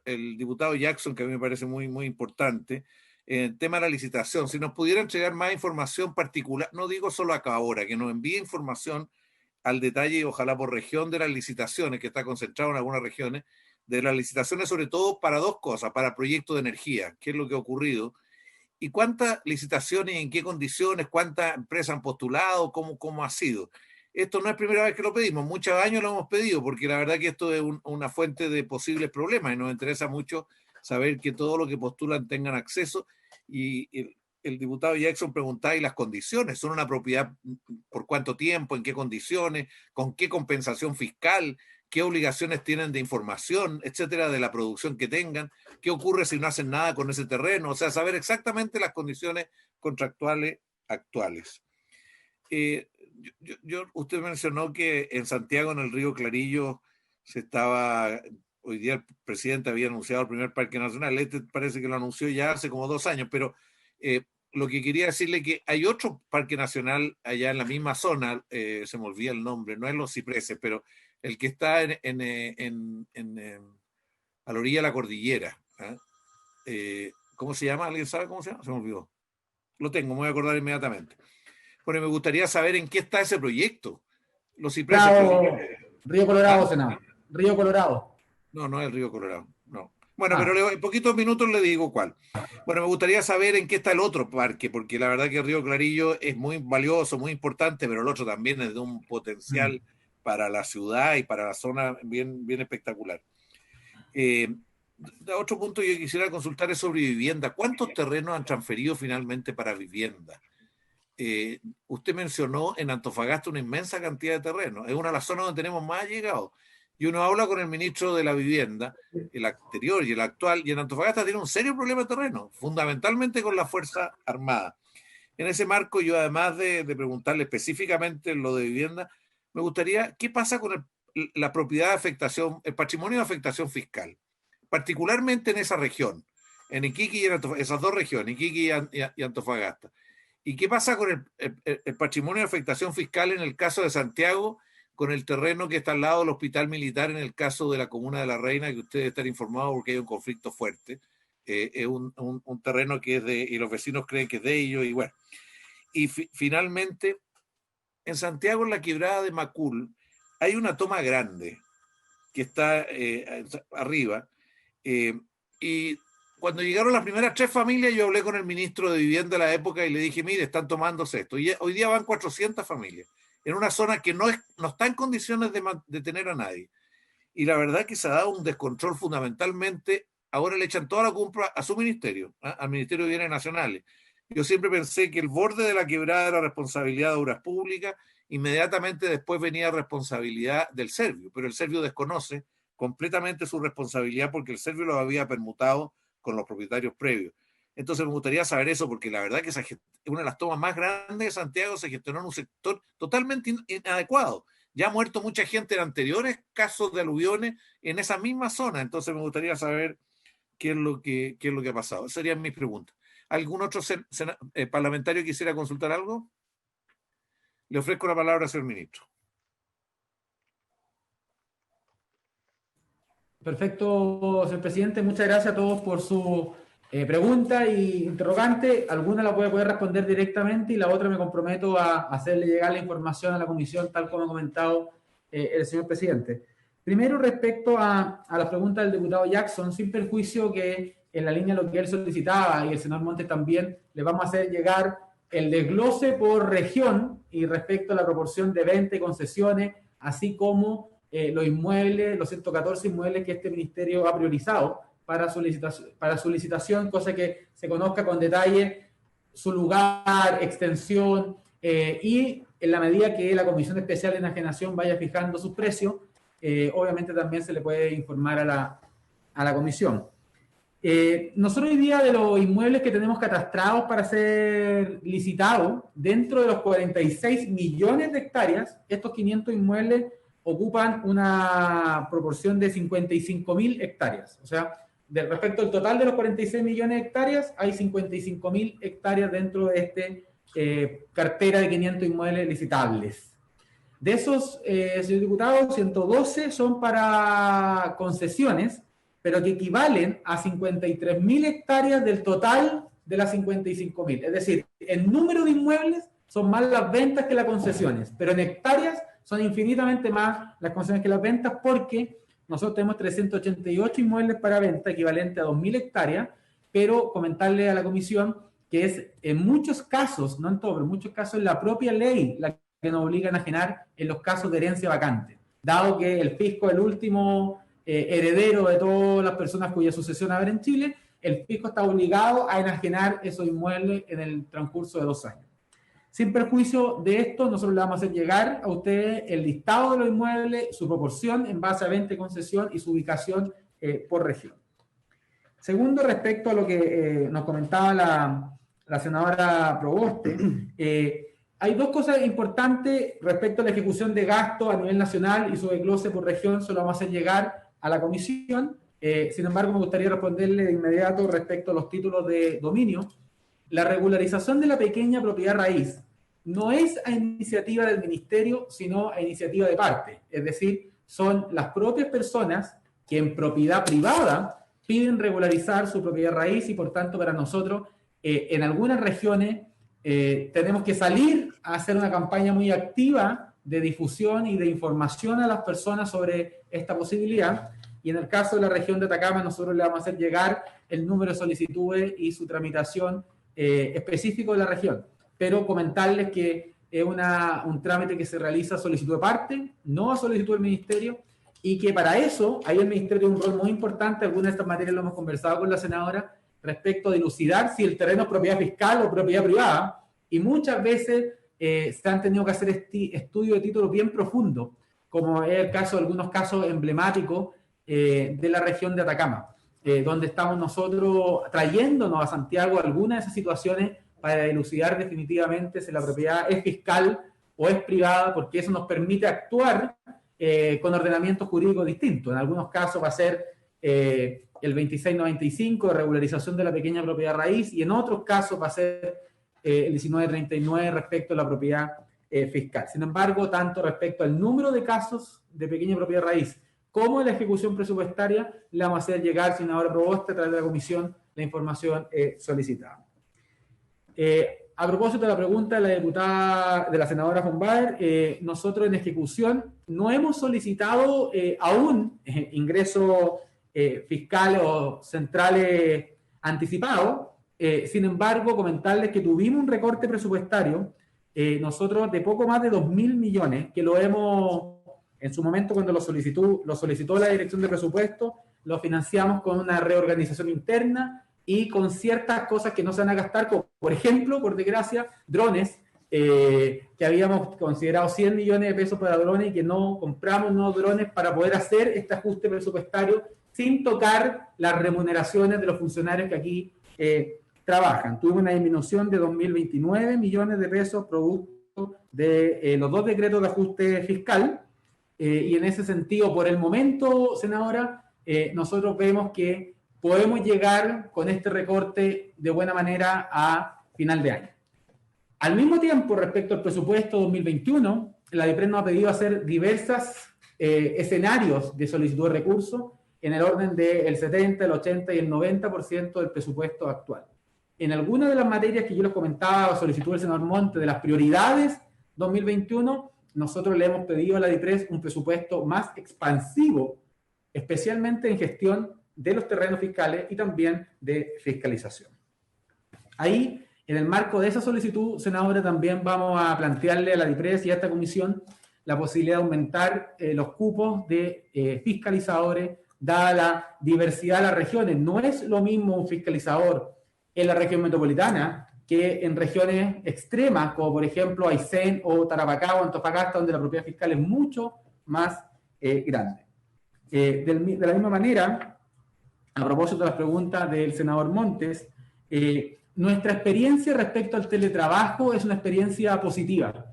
el diputado Jackson, que a mí me parece muy, muy importante, el tema de la licitación. Si nos pudiera entregar más información particular, no digo solo acá ahora, que nos envíe información al detalle, ojalá por región, de las licitaciones, que está concentrado en algunas regiones, de las licitaciones sobre todo para dos cosas, para proyectos de energía, qué es lo que ha ocurrido, y cuántas licitaciones, en qué condiciones, cuántas empresas han postulado, cómo ha sido. Esto no es primera vez que lo pedimos, muchos años lo hemos pedido, porque la verdad que esto es una fuente de posibles problemas y nos interesa mucho saber que todo lo que postulan tengan acceso. Y el diputado Jackson preguntaba, ¿y las condiciones? ¿Son una propiedad por cuánto tiempo, en qué condiciones, con qué compensación fiscal, qué obligaciones tienen de información, etcétera, de la producción que tengan? ¿Qué ocurre si no hacen nada con ese terreno? O sea, saber exactamente las condiciones contractuales actuales. Usted mencionó que en Santiago, en el río Clarillo, hoy día el presidente había anunciado el primer parque nacional. Este parece que lo anunció ya hace como 2 años, pero lo que quería decirle es que hay otro parque nacional allá en la misma zona, se me olvida el nombre, no es Los Cipreses, pero el que está a la orilla de la cordillera. ¿Cómo se llama? ¿Alguien sabe cómo se llama? Se me olvidó. Lo tengo, me voy a acordar inmediatamente. Bueno, me gustaría saber en qué está ese proyecto. Los Cipreses. Río Colorado, senador. Río Colorado. No es el Río Colorado, no. Bueno, pero en poquitos minutos le digo cuál. Bueno, me gustaría saber en qué está el otro parque, porque la verdad que el Río Clarillo es muy valioso, muy importante, pero el otro también es de un potencial para la ciudad y para la zona bien, bien espectacular. Otro punto que yo quisiera consultar es sobre vivienda. ¿Cuántos terrenos han transferido finalmente para vivienda? Usted mencionó en Antofagasta una inmensa cantidad de terrenos. Es una de las zonas donde tenemos más llegados. Y uno habla con el ministro de la Vivienda, el anterior y el actual, y en Antofagasta tiene un serio problema de terreno, fundamentalmente con la Fuerza Armada. En ese marco, yo además de preguntarle específicamente lo de vivienda, me gustaría, ¿qué pasa con la propiedad de afectación, el patrimonio de afectación fiscal? Particularmente en esa región, en Iquique y en Antofagasta, esas dos regiones, Iquique y Antofagasta. ¿Y qué pasa con el patrimonio de afectación fiscal en el caso de Santiago, con el terreno que está al lado del hospital militar en el caso de la comuna de La Reina, que ustedes están informados porque hay un conflicto fuerte? Es un terreno que es y los vecinos creen que es de ellos, y bueno. Y finalmente, en Santiago, en la quebrada de Macul, hay una toma grande que está arriba, y cuando llegaron las primeras 3 familias, yo hablé con el ministro de Vivienda de la época y le dije, mire, están tomándose esto. Y hoy día van 400 familias en una zona que no está en condiciones de tener a nadie. Y la verdad que se ha dado un descontrol fundamentalmente. Ahora le echan toda la culpa a su ministerio, al Ministerio de Bienes Nacionales. Yo siempre pensé que el borde de la quebrada era responsabilidad de Obras Públicas, inmediatamente después venía responsabilidad del Servio, pero el Servio desconoce completamente su responsabilidad porque el Servio lo había permutado con los propietarios previos. Entonces me gustaría saber eso, porque la verdad que una de las tomas más grandes de Santiago se gestionó en un sector totalmente inadecuado. Ya ha muerto mucha gente en anteriores casos de aluviones en esa misma zona. Entonces me gustaría saber qué es lo que ha pasado. Esas serían mis preguntas. ¿Algún otro parlamentario quisiera consultar algo? Le ofrezco la palabra al señor ministro. Perfecto, señor presidente. Muchas gracias a todos por su pregunta y interrogante. Alguna la voy a poder responder directamente y la otra me comprometo a hacerle llegar la información a la comisión, tal como ha comentado el señor presidente. Primero, respecto a la pregunta del diputado Jackson, sin perjuicio que en la línea de lo que él solicitaba y el senador Montes también, le vamos a hacer llegar el desglose por región y respecto a la proporción de venta y concesiones, así como los inmuebles, los 114 inmuebles que este ministerio ha priorizado para su licitación, cosa que se conozca con detalle su lugar, extensión, y en la medida que la Comisión Especial de Enajenación vaya fijando sus precios, obviamente también se le puede informar a la comisión. Nosotros hoy día, de los inmuebles que tenemos catastrados para ser licitados, dentro de los 46 millones de hectáreas, estos 500 inmuebles ocupan una proporción de 55.000 hectáreas. O sea, respecto al total de los 46 millones de hectáreas, hay 55.000 hectáreas dentro de esta cartera de 500 inmuebles licitables. De esos, señor diputado, 112 son para concesiones, pero que equivalen a 53.000 hectáreas del total de las 55.000. Es decir, en número de inmuebles son más las ventas que las concesiones, pero en hectáreas son infinitamente más las concesiones que las ventas, porque nosotros tenemos 388 inmuebles para venta, equivalente a 2.000 hectáreas, pero comentarle a la comisión que es en muchos casos, no en todos, pero en muchos casos la propia ley la que nos obliga a enajenar en los casos de herencia vacante, dado que el fisco es el último heredero de todas las personas cuya sucesión habrá en Chile. El fisco está obligado a enajenar esos inmuebles en el transcurso de 2 años. Sin perjuicio de esto, nosotros le vamos a hacer llegar a ustedes el listado de los inmuebles, su proporción en base a venta y concesión y su ubicación por región. Segundo, respecto a lo que nos comentaba la senadora Proboste, hay 2 cosas importantes respecto a la ejecución de gasto a nivel nacional y su desglose por región. Se lo vamos a hacer llegar a la comisión. Sin embargo, me gustaría responderle de inmediato respecto a los títulos de dominio. La regularización de la pequeña propiedad raíz no es a iniciativa del ministerio, sino a iniciativa de parte. Es decir, son las propias personas que en propiedad privada piden regularizar su propiedad raíz y, por tanto, para nosotros, en algunas regiones tenemos que salir a hacer una campaña muy activa de difusión y de información a las personas sobre esta posibilidad. Y en el caso de la región de Atacama, nosotros le vamos a hacer llegar el número de solicitudes y su tramitación específico de la región. Pero comentarles que es un trámite que se realiza a solicitud de parte, no a solicitud del ministerio, y que para eso ahí el ministerio tiene un rol muy importante. Algunas de estas materias lo hemos conversado con la senadora respecto a dilucidar si el terreno es propiedad fiscal o propiedad privada, y muchas veces se han tenido que hacer estudios de título bien profundos, como es el caso de algunos casos emblemáticos de la región de Atacama, donde estamos nosotros trayéndonos a Santiago algunas de esas situaciones para dilucidar definitivamente si la propiedad es fiscal o es privada, porque eso nos permite actuar con ordenamientos jurídicos distintos. En algunos casos va a ser el 2695 de regularización de la pequeña propiedad raíz, y en otros casos va a ser el 1939 respecto a la propiedad fiscal. Sin embargo, tanto respecto al número de casos de pequeña propiedad raíz como en la ejecución presupuestaria, le vamos a hacer llegar, senadora Proboste, a través de la comisión, la información solicitada. A propósito de la pregunta de la senadora von Baer, nosotros en ejecución no hemos solicitado aún ingresos fiscales o centrales anticipados. Sin embargo, comentarles que tuvimos un recorte presupuestario, nosotros de poco más de 2.000 millones, que lo hemos, en su momento cuando lo solicitó la Dirección de Presupuesto, lo financiamos con una reorganización interna y con ciertas cosas que no se van a gastar, como por ejemplo, por desgracia, drones, que habíamos considerado 100 millones de pesos para drones y que no compramos nuevos drones para poder hacer este ajuste presupuestario sin tocar las remuneraciones de los funcionarios que aquí trabajan. Tuvimos una disminución de 2.029 millones de pesos producto de los 2 decretos de ajuste fiscal, y en ese sentido, por el momento, senadora, nosotros vemos que podemos llegar con este recorte de buena manera a final de año. Al mismo tiempo, respecto al presupuesto 2021, la DIPRES nos ha pedido hacer diversos escenarios de solicitud de recursos en el orden del 70, el 80 y el 90% del presupuesto actual. En algunas de las materias que yo les comentaba, solicitud del senador Monte, de las prioridades 2021, nosotros le hemos pedido a la DIPRES un presupuesto más expansivo, especialmente en gestión de los terrenos fiscales y también de fiscalización. Ahí, en el marco de esa solicitud, senadora, también vamos a plantearle a la DIPRES y a esta comisión la posibilidad de aumentar los cupos de fiscalizadores, dada la diversidad de las regiones. No es lo mismo un fiscalizador en la región metropolitana que en regiones extremas, como por ejemplo Aysén o Tarapacá o Antofagasta, donde la propiedad fiscal es mucho más grande. De la misma manera, a propósito de las preguntas del senador Montes, nuestra experiencia respecto al teletrabajo es una experiencia positiva.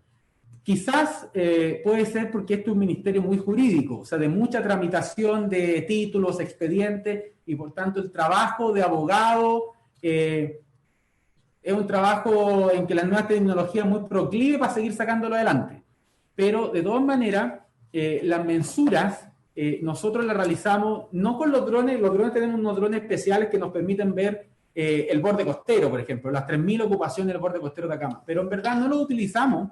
Quizás puede ser porque este es un ministerio muy jurídico, o sea, de mucha tramitación de títulos, expedientes, y por tanto el trabajo de abogado es un trabajo en que la nueva tecnología es muy proclive para seguir sacándolo adelante. pero de todas maneras, las mensuras nosotros las realizamos no con los drones tenemos unos drones especiales que nos permiten ver el borde costero, por ejemplo, las 3.000 ocupaciones del borde costero de Atacama, pero en verdad no lo utilizamos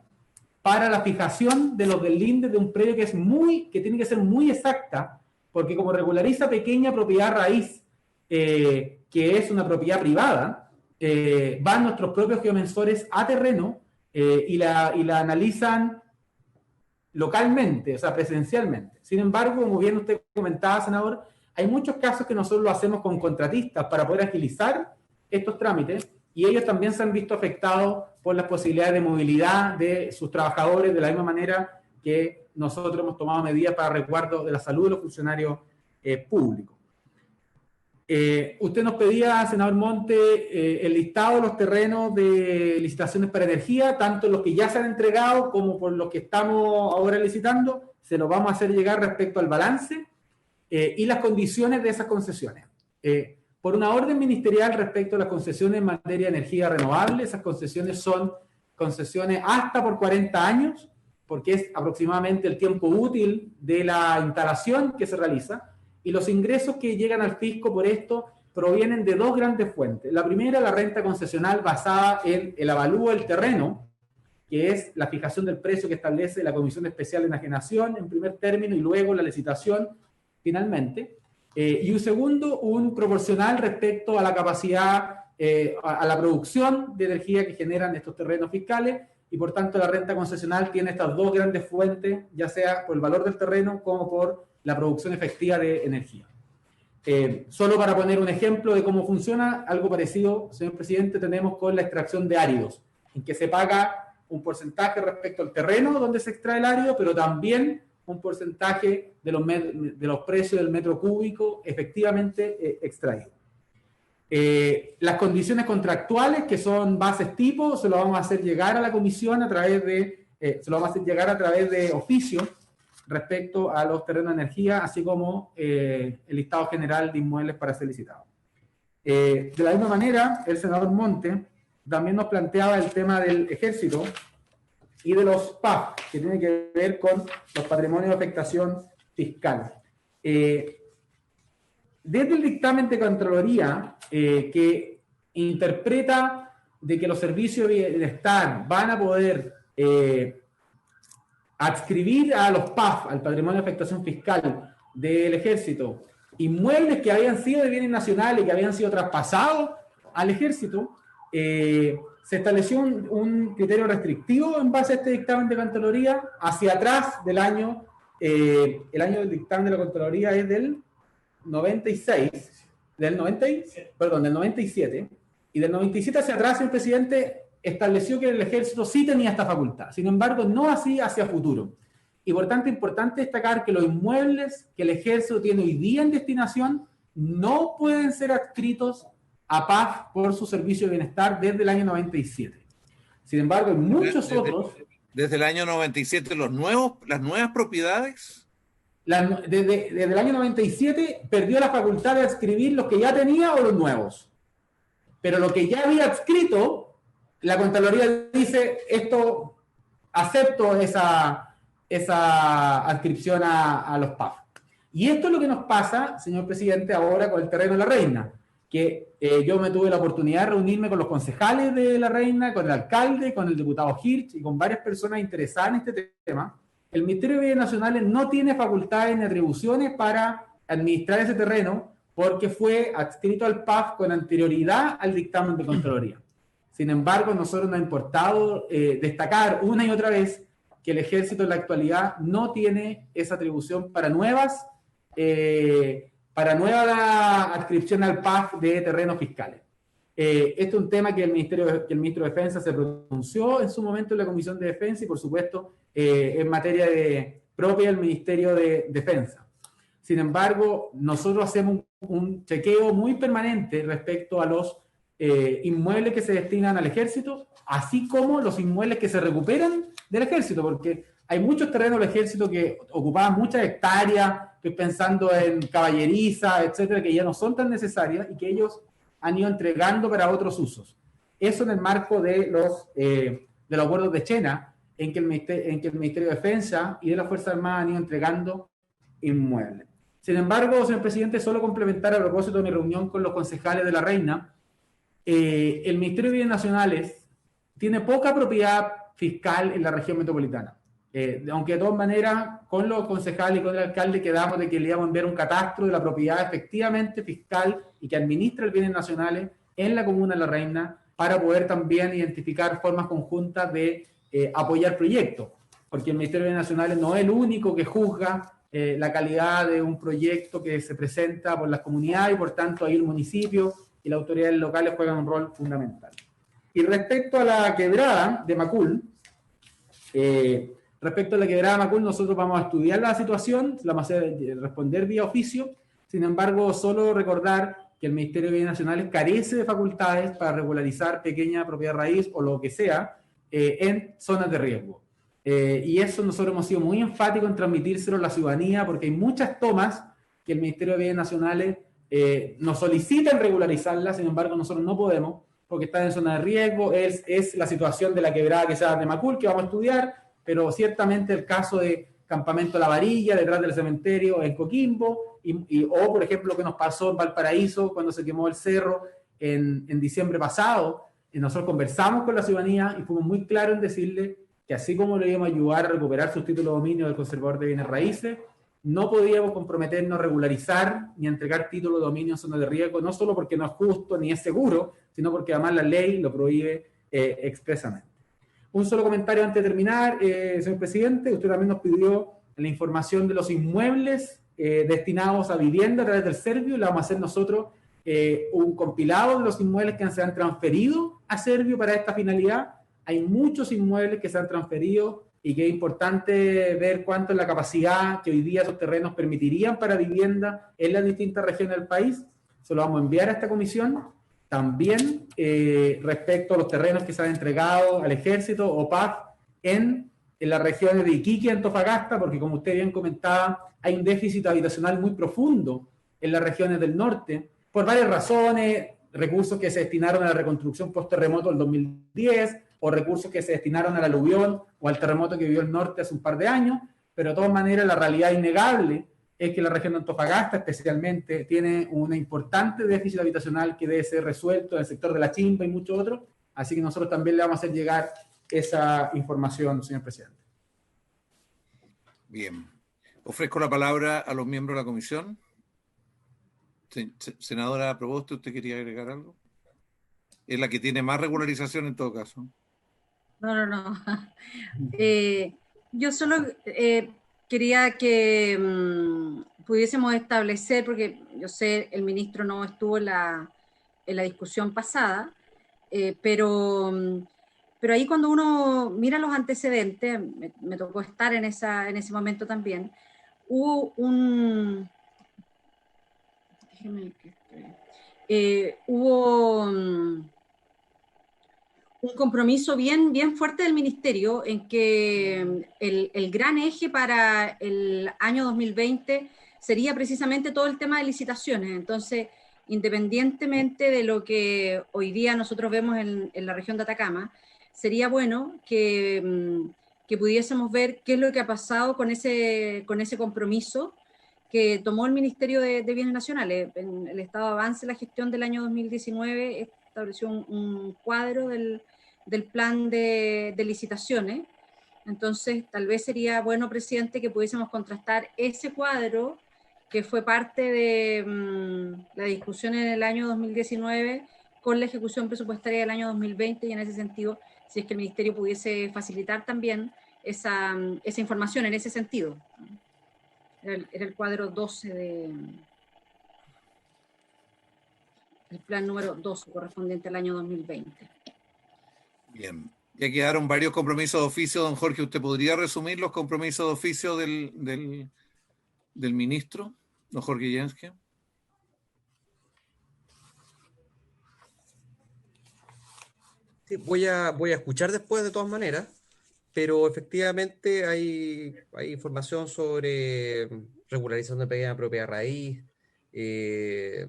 para la fijación de los deslindes de un predio que tiene que ser muy exacta, porque como regulariza pequeña propiedad raíz, que es una propiedad privada, van nuestros propios geomensores a terreno y la analizan localmente, o sea, presencialmente. Sin embargo, como bien usted comentaba, senador, hay muchos casos que nosotros lo hacemos con contratistas para poder agilizar estos trámites y ellos también se han visto afectados por las posibilidades de movilidad de sus trabajadores, de la misma manera que nosotros hemos tomado medidas para resguardo de la salud de los funcionarios públicos. Usted nos pedía, senador Monte, el listado de los terrenos de licitaciones para energía, tanto los que ya se han entregado como por los que estamos ahora licitando, se los vamos a hacer llegar respecto al balance y las condiciones de esas concesiones. Por una orden ministerial respecto a las concesiones en materia de energía renovable, esas concesiones son concesiones hasta por 40 años, porque es aproximadamente el tiempo útil de la instalación que se realiza, y los ingresos que llegan al fisco por esto provienen de dos grandes fuentes. La primera, la renta concesional basada en el avalúo del terreno, que es la fijación del precio que establece la Comisión Especial de Enajenación en primer término y luego la licitación finalmente. Y un segundo, un proporcional respecto a la capacidad, a la producción de energía que generan estos terrenos fiscales, y por tanto la renta concesional tiene estas dos grandes fuentes, ya sea por el valor del terreno como por la producción efectiva de energía. Solo para poner un ejemplo de cómo funciona, algo parecido, señor presidente, tenemos con la extracción de áridos, en que se paga un porcentaje respecto al terreno donde se extrae el árido, pero también un porcentaje de los precios del metro cúbico efectivamente extraído. Las condiciones contractuales, que son bases tipo, se lo vamos a hacer llegar a la comisión a través de oficio respecto a los terrenos de energía, así como el listado general de inmuebles para ser licitados. De la misma manera, el senador Monte también nos planteaba el tema del ejército y de los PAF, que tiene que ver con los patrimonios de afectación fiscal. Desde el dictamen de Contraloría, que interpreta de que los servicios de bienestar van a poder adscribir a los PAF, al patrimonio de afectación fiscal del ejército, inmuebles que habían sido de bienes nacionales, que habían sido traspasados al ejército, se estableció un criterio restrictivo en base a este dictamen de Contraloría hacia atrás del año, el año del dictamen de la Contraloría es del del 97, y del 97 hacia atrás el presidente estableció que el ejército sí tenía esta facultad, sin embargo no así hacia futuro. Y por tanto es importante destacar que los inmuebles que el ejército tiene hoy día en destinación no pueden ser adscritos a PAF por su servicio de bienestar desde el año 97. Sin embargo, en muchos otros... Desde el año 97, las nuevas propiedades... Desde el año 97 perdió la facultad de adscribir los que ya tenía o los nuevos. Pero lo que ya había adscrito, la Contraloría dice, esto, acepto esa adscripción a los PAF. Y esto es lo que nos pasa, señor presidente, ahora con el terreno de La Reina, que yo me tuve la oportunidad de reunirme con los concejales de La Reina, con el alcalde, con el diputado Hirsch y con varias personas interesadas en este tema. El Ministerio de Bienes Nacionales no tiene facultades ni atribuciones para administrar ese terreno porque fue adscrito al PAF con anterioridad al dictamen de Contraloría. Sin embargo, nosotros nos ha importado destacar una y otra vez que el ejército en la actualidad no tiene esa atribución para nueva adscripción al PAF de terrenos fiscales. Este es un tema que el ministro de Defensa se pronunció en su momento en la Comisión de Defensa y, por supuesto, en materia propia del Ministerio de Defensa. Sin embargo, nosotros hacemos un chequeo muy permanente respecto a los inmuebles que se destinan al ejército, así como los inmuebles que se recuperan del ejército, porque hay muchos terrenos del ejército que ocupaban muchas hectáreas, estoy pensando en caballeriza, etcétera, que ya no son tan necesarias y que ellos han ido entregando para otros usos. Eso en el marco de los acuerdos de Chena, en que el Ministerio de Defensa y de las Fuerzas Armadas han ido entregando inmuebles. Sin embargo, señor presidente, solo complementar a propósito de mi reunión con los concejales de La Reina, el Ministerio de Bienes Nacionales tiene poca propiedad fiscal en la región metropolitana. Aunque de todas maneras, con los concejales y con el alcalde quedamos de que le íbamos a enviar un catastro de la propiedad efectivamente fiscal y que administra el bienes nacionales en la comuna de La Reina para poder también identificar formas conjuntas de apoyar proyectos, porque el Ministerio de Bienes Nacionales no es el único que juzga la calidad de un proyecto que se presenta por las comunidades y por tanto ahí el municipio y las autoridades locales juegan un rol fundamental. Y respecto a la quebrada de Macul, nosotros vamos a estudiar la situación, la vamos a responder vía oficio. Sin embargo, solo recordar que el Ministerio de Bienes Nacionales carece de facultades para regularizar pequeña propiedad raíz o lo que sea en zonas de riesgo. Y eso nosotros hemos sido muy enfáticos en transmitírselo a la ciudadanía porque hay muchas tomas que el Ministerio de Bienes Nacionales nos solicitan regularizarlas, sin embargo nosotros no podemos porque están en zona de riesgo. Es la situación de la quebrada que se da de Macul que vamos a estudiar, pero ciertamente el caso de Campamento La Varilla, detrás del cementerio en Coquimbo, o por ejemplo lo que nos pasó en Valparaíso cuando se quemó el cerro en diciembre pasado. Nosotros conversamos con la ciudadanía y fuimos muy claros en decirle que así como le íbamos a ayudar a recuperar sus títulos de dominio del conservador de bienes raíces, no podíamos comprometernos a regularizar ni a entregar títulos de dominio en zonas de riesgo, no solo porque no es justo ni es seguro, sino porque además la ley lo prohíbe expresamente. Un solo comentario antes de terminar, señor presidente. Usted también nos pidió la información de los inmuebles destinados a vivienda a través del Servio. Le vamos a hacer nosotros un compilado de los inmuebles que se han transferido a Servio para esta finalidad. Hay muchos inmuebles que se han transferido y que es importante ver cuánto es la capacidad que hoy día esos terrenos permitirían para vivienda en las distintas regiones del país. Se lo vamos a enviar a esta comisión. También respecto a los terrenos que se han entregado al Ejército o PAF en las regiones de Iquique y Antofagasta, porque como usted bien comentaba, hay un déficit habitacional muy profundo en las regiones del norte, por varias razones, recursos que se destinaron a la reconstrucción post-terremoto del 2010, o recursos que se destinaron al aluvión o al terremoto que vivió el norte hace un par de años, pero de todas maneras la realidad innegable es que la región de Antofagasta especialmente tiene un importante déficit habitacional que debe ser resuelto en el sector de la Chimba y muchos otros, así que nosotros también le vamos a hacer llegar esa información, señor presidente. Bien. Ofrezco la palabra a los miembros de la comisión. Senadora Proboste, ¿usted quería agregar algo? Es la que tiene más regularización en todo caso. No. Yo solo quería que pudiésemos establecer, porque yo sé el ministro no estuvo en la discusión pasada, pero ahí cuando uno mira los antecedentes, me tocó estar en ese momento también, hubo un compromiso bien fuerte del ministerio en que el gran eje para el año 2020 sería precisamente todo el tema de licitaciones. Entonces, independientemente de lo que hoy día nosotros vemos en la región de Atacama, sería bueno que pudiésemos ver qué es lo que ha pasado con ese compromiso que tomó el Ministerio de Bienes Nacionales. En el estado de avance de la gestión del año 2019 estableció un cuadro del plan de licitaciones. Entonces, tal vez sería bueno, presidente, que pudiésemos contrastar ese cuadro que fue parte de la discusión en el año 2019 con la ejecución presupuestaria del año 2020, y en ese sentido, si es que el Ministerio pudiese facilitar también esa información en ese sentido. Era el cuadro 12 el plan número 12 correspondiente al año 2020. Bien, ya quedaron varios compromisos de oficio, don Jorge. ¿Usted podría resumir los compromisos de oficio del ministro, don Jorge Jensky? Sí, voy a escuchar después de todas maneras, pero efectivamente hay información sobre regularización de pequeña propiedad raíz, el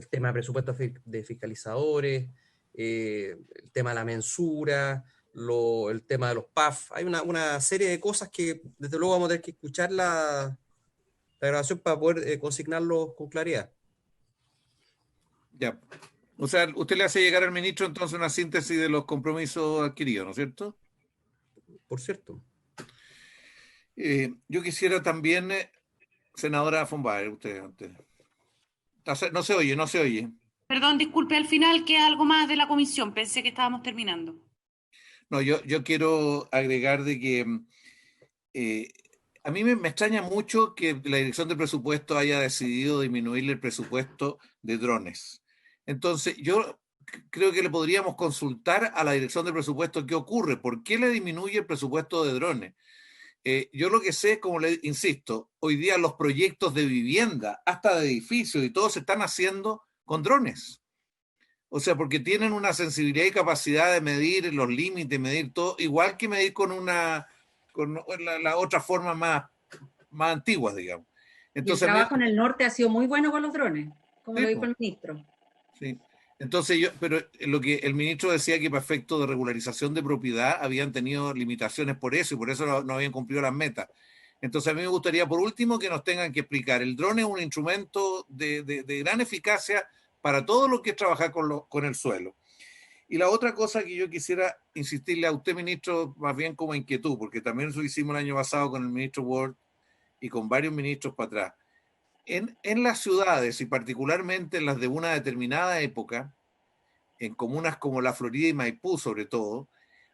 tema de presupuestos de fiscalizadores, el tema de la mensura, el tema de los PAF. Hay una serie de cosas que desde luego vamos a tener que escuchar la grabación para poder consignarlo con claridad. Ya. O sea, usted le hace llegar al ministro entonces una síntesis de los compromisos adquiridos, ¿no es cierto? Por cierto. Yo quisiera también, senadora von Baer, usted antes. No se oye, no se oye. Perdón, disculpe, al final queda algo más de la comisión. Pensé que estábamos terminando. No, yo quiero agregar de que a mí me extraña mucho que la Dirección de Presupuesto haya decidido disminuirle el presupuesto de drones. Entonces, yo creo que le podríamos consultar a la Dirección de Presupuesto qué ocurre, por qué le disminuye el presupuesto de drones. Yo lo que sé, como le insisto, hoy día los proyectos de vivienda, hasta de edificios y todo se están haciendo con drones. O sea, porque tienen una sensibilidad y capacidad de medir los límites, medir todo, igual que medir con la otra forma más antigua, digamos. Entonces, y el trabajo en el norte ha sido muy bueno con los drones, como sí, lo dijo el ministro. Sí. Entonces pero lo que el ministro decía que para efectos de regularización de propiedad habían tenido limitaciones por eso y por eso no habían cumplido las metas. Entonces a mí me gustaría por último que nos tengan que explicar. El dron es un instrumento de gran eficacia para todo lo que es trabajar con el suelo. Y la otra cosa que yo quisiera insistirle a usted, ministro, más bien como inquietud, porque también eso hicimos el año pasado con el ministro Ward y con varios ministros para atrás. En las ciudades y particularmente en las de una determinada época, en comunas como La Florida y Maipú sobre todo,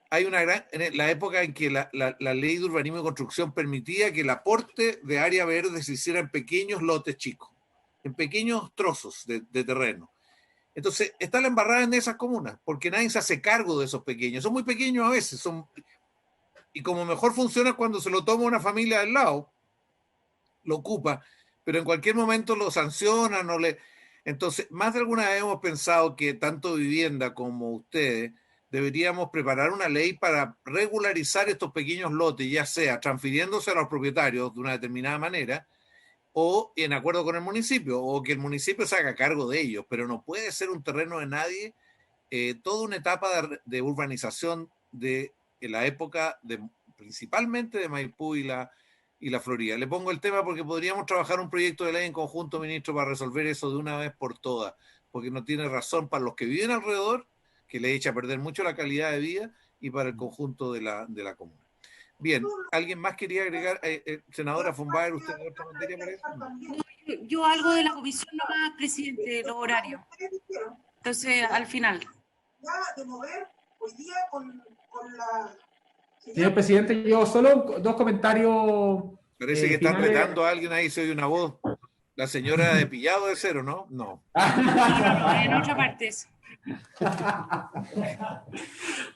hay la época en que la ley de urbanismo y construcción permitía que el aporte de área verde se hiciera en pequeños lotes chicos, en pequeños trozos de terreno. Entonces, está la embarrada en esas comunas, porque nadie se hace cargo de esos pequeños. Son muy pequeños a veces, y como mejor funciona cuando se lo toma una familia del lado, lo ocupa, pero en cualquier momento lo sancionan. Entonces, más de alguna vez hemos pensado que tanto vivienda como ustedes deberíamos preparar una ley para regularizar estos pequeños lotes, ya sea transfiriéndose a los propietarios de una determinada manera, o en acuerdo con el municipio, o que el municipio se haga cargo de ellos, pero no puede ser un terreno de nadie. Toda una etapa de urbanización de la época principalmente de Maipú y la Florida. Le pongo el tema porque podríamos trabajar un proyecto de ley en conjunto, ministro, para resolver eso de una vez por todas, porque no tiene razón para los que viven alrededor, que le echa a perder mucho la calidad de vida, y para el conjunto de la comuna. Bien, ¿alguien más quería agregar? Senadora von Baer, ¿usted tiene otra materia para eso? No, yo algo de la comisión nomás, presidente, los horarios. Entonces, al final. De mover hoy día con la... Señor presidente, yo solo dos comentarios. Parece que está retando a alguien ahí, se oye una voz. La señora de Pillado de Cero, ¿no? No. En otra parte.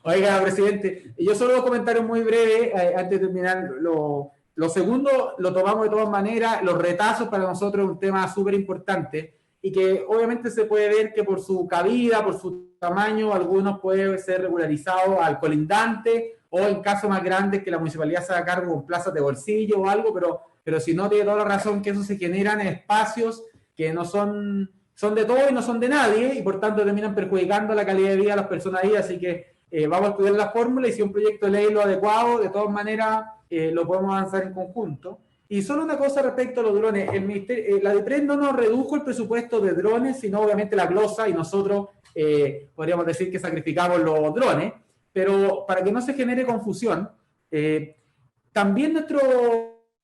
Oiga, presidente, yo solo dos comentarios muy breves antes de terminar. Lo segundo lo tomamos de todas maneras. Los retazos para nosotros es un tema súper importante y que obviamente se puede ver que por su cabida, por su tamaño, algunos pueden ser regularizados al colindante o en casos más grandes que la municipalidad se haga cargo con plazas de bolsillo o algo, pero si no, tiene toda la razón que eso se generan en espacios que no son de todo y no son de nadie, y por tanto terminan perjudicando la calidad de vida de las personas ahí. Así que vamos a estudiar la fórmula, y si un proyecto de ley lo adecuado, de todas maneras lo podemos avanzar en conjunto. Y solo una cosa respecto a los drones. La DIPRED no nos redujo el presupuesto de drones, sino obviamente la glosa, y nosotros podríamos decir que sacrificamos los drones, pero para que no se genere confusión, también nuestros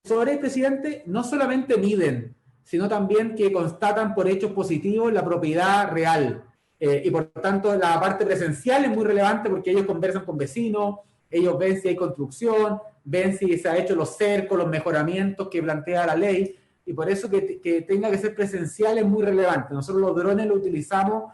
asesores, presidente, no solamente miden, sino también que constatan por hechos positivos la propiedad real. Y por tanto la parte presencial es muy relevante porque ellos conversan con vecinos, ellos ven si hay construcción, ven si se ha hecho los cercos, los mejoramientos que plantea la ley, y por eso que tenga que ser presencial es muy relevante. Nosotros los drones los utilizamos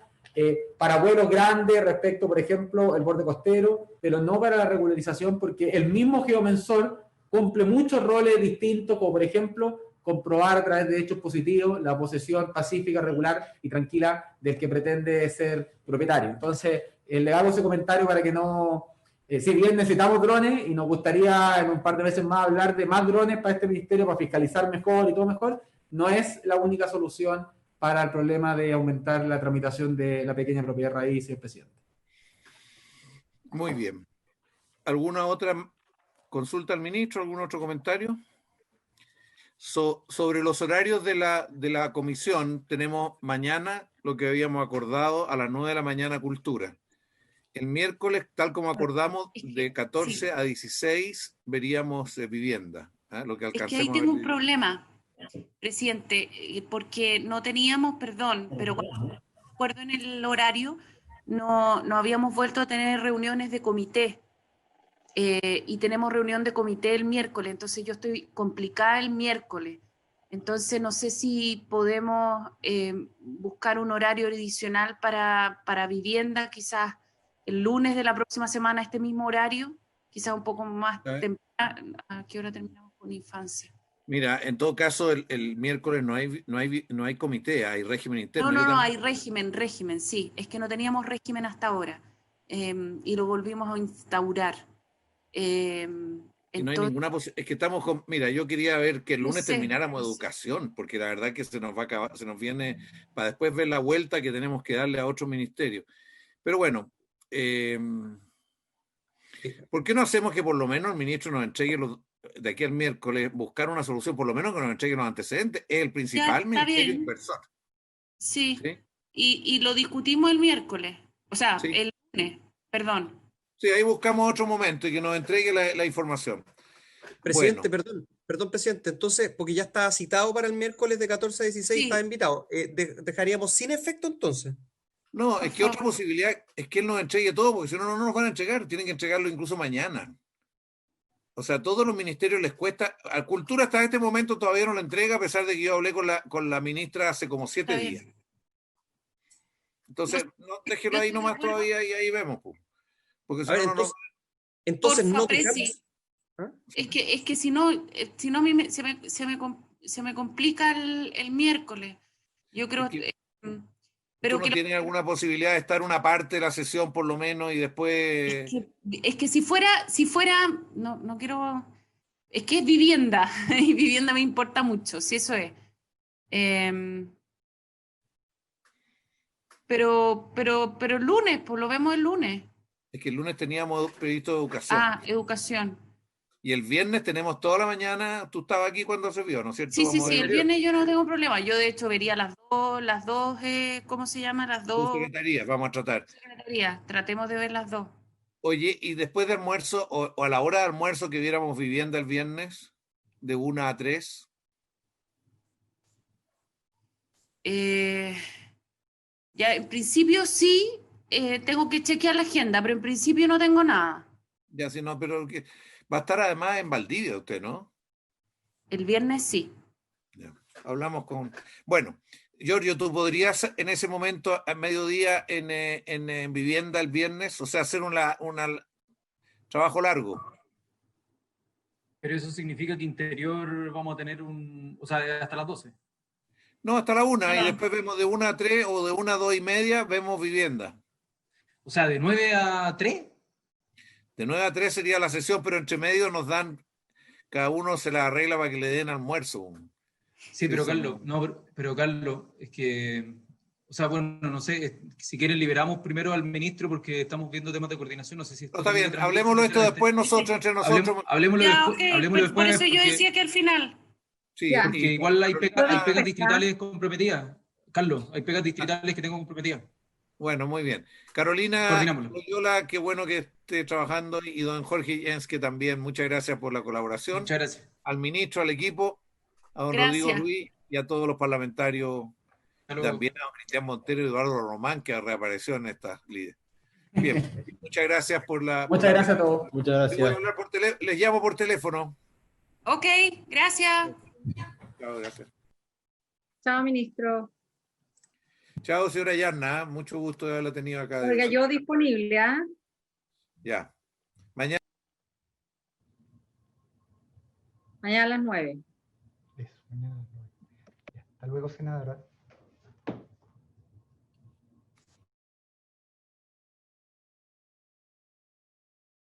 para vuelos grandes respecto, por ejemplo, el borde costero, pero no para la regularización, porque el mismo geomensor cumple muchos roles distintos, como por ejemplo comprobar a través de hechos positivos la posesión pacífica, regular y tranquila del que pretende ser propietario. Entonces, le hago ese comentario para que no... si bien necesitamos drones y nos gustaría en un par de meses más hablar de más drones para este ministerio, para fiscalizar mejor y todo mejor, no es la única solución para el problema de aumentar la tramitación de la pequeña propiedad raíz, señor presidente. Muy bien. ¿Alguna otra consulta al ministro? ¿Algún otro comentario? Sobre los horarios de la comisión, tenemos mañana lo que habíamos acordado a las 9 de la mañana, cultura. El miércoles, tal como acordamos, de 14 a 16 veríamos vivienda, lo que Es que ahí alcancemos a tengo un ver. problema, presidente, porque no teníamos, perdón, pero cuando acuerdo en el horario, no habíamos vuelto a tener reuniones de comité. Y tenemos reunión de comité el miércoles, entonces yo estoy complicada el miércoles. Entonces no sé si podemos buscar un horario adicional para vivienda, quizás el lunes de la próxima semana, este mismo horario, quizás un poco más temprano. ¿A qué hora terminamos con infancia? Mira, en todo caso, el miércoles no hay comité, hay régimen interno. No, hay régimen, sí. Es que no teníamos régimen hasta ahora y lo volvimos a instaurar. Y no hay ninguna posibilidad. Es que estamos con. Mira, yo quería ver que el lunes termináramos educación, porque la verdad que se nos va a acabar, se nos viene para después ver la vuelta que tenemos que darle a otro ministerio. Pero bueno, ¿por qué no hacemos que por lo menos el ministro nos entregue de aquí al miércoles, buscar una solución, por lo menos que nos entregue los antecedentes? Es el principal ministerio inversor. Sí. Y lo discutimos el miércoles, o sea, sí. El lunes, perdón. Sí, ahí buscamos otro momento y que nos entregue la información. Presidente, perdón, presidente. Entonces, porque ya está citado para el miércoles de 14 a 16, está invitado. ¿Dejaríamos sin efecto entonces? No, es que otra posibilidad es que él nos entregue todo, porque si no, no nos van a entregar. Tienen que entregarlo incluso mañana. O sea, a todos los ministerios les cuesta. A Cultura hasta este momento todavía no lo entrega, a pesar de que yo hablé con la ministra hace como 7 días. Entonces, no, déjelo ahí nomás todavía y ahí vemos. Porque si no, entonces no dejamos. Es que si no a mí se me complica el miércoles. Yo creo pero ¿tú no tienes alguna posibilidad de estar una parte de la sesión por lo menos y después? Es que si fuera, no quiero, es que es vivienda, y vivienda me importa mucho, si eso es. Pero el lunes, pues lo vemos el lunes. Es que el lunes teníamos previsto educación. Educación. Y el viernes tenemos toda la mañana, tú estabas aquí cuando se vio, ¿no es cierto? Sí, el viernes yo no tengo problema. Yo de hecho vería las dos, ¿cómo se llama? Las dos. Secretarías, vamos a tratar. Secretarías, tratemos de ver las dos. Oye, y después de almuerzo, o a la hora de almuerzo que viéramos vivienda el viernes, de 1 a 3. Ya, en principio sí, tengo que chequear la agenda, pero en principio no tengo nada. Ya, si no, pero va a estar además en Valdivia usted, ¿no? El viernes sí. Ya. Hablamos con. Bueno, Giorgio, ¿tú podrías en ese momento, a mediodía, en vivienda el viernes, o sea, hacer un trabajo largo? Pero eso significa que interior vamos a tener o sea, hasta las 12. No, hasta la 1, y después vemos de 1 a 3 o de 1 a 2 y media, vemos vivienda. O sea, de 9 a 3. De 9 a 3 sería la sesión, pero entre medio nos dan, cada uno se la arregla para que le den almuerzo. Sí, pero Carlos, Carlos, es que, o sea, bueno, no sé, si quieren liberamos primero al ministro porque estamos viendo temas de coordinación, no sé si... Está bien, hablemoslo esto después nosotros, entre nosotros. Hablemoslo después. Por eso yo decía que al final. Sí, porque igual hay pegas distritales comprometidas. Carlos, hay pegas distritales que tengo comprometidas. Bueno, muy bien. Carolina Loyola, qué bueno que esté trabajando, y don Jorge Jens, que también, muchas gracias por la colaboración. Muchas gracias. Al ministro, al equipo, a don Rodrigo Luis y a todos los parlamentarios, también a don Cristian Montero y Eduardo Román, que reapareció en estas líderes. Bien, muchas gracias por la... Muchas gracias a todos. Muchas gracias. Les llamo por teléfono. Ok, gracias. Chao, gracias. Chao, ministro. Chao, señora Yarna. Mucho gusto de haberla tenido acá. Oiga, yo disponible, ¿ah? Ya. Mañana. Mañana a las 9. Eso, mañana a las 9. Hasta luego, senadora.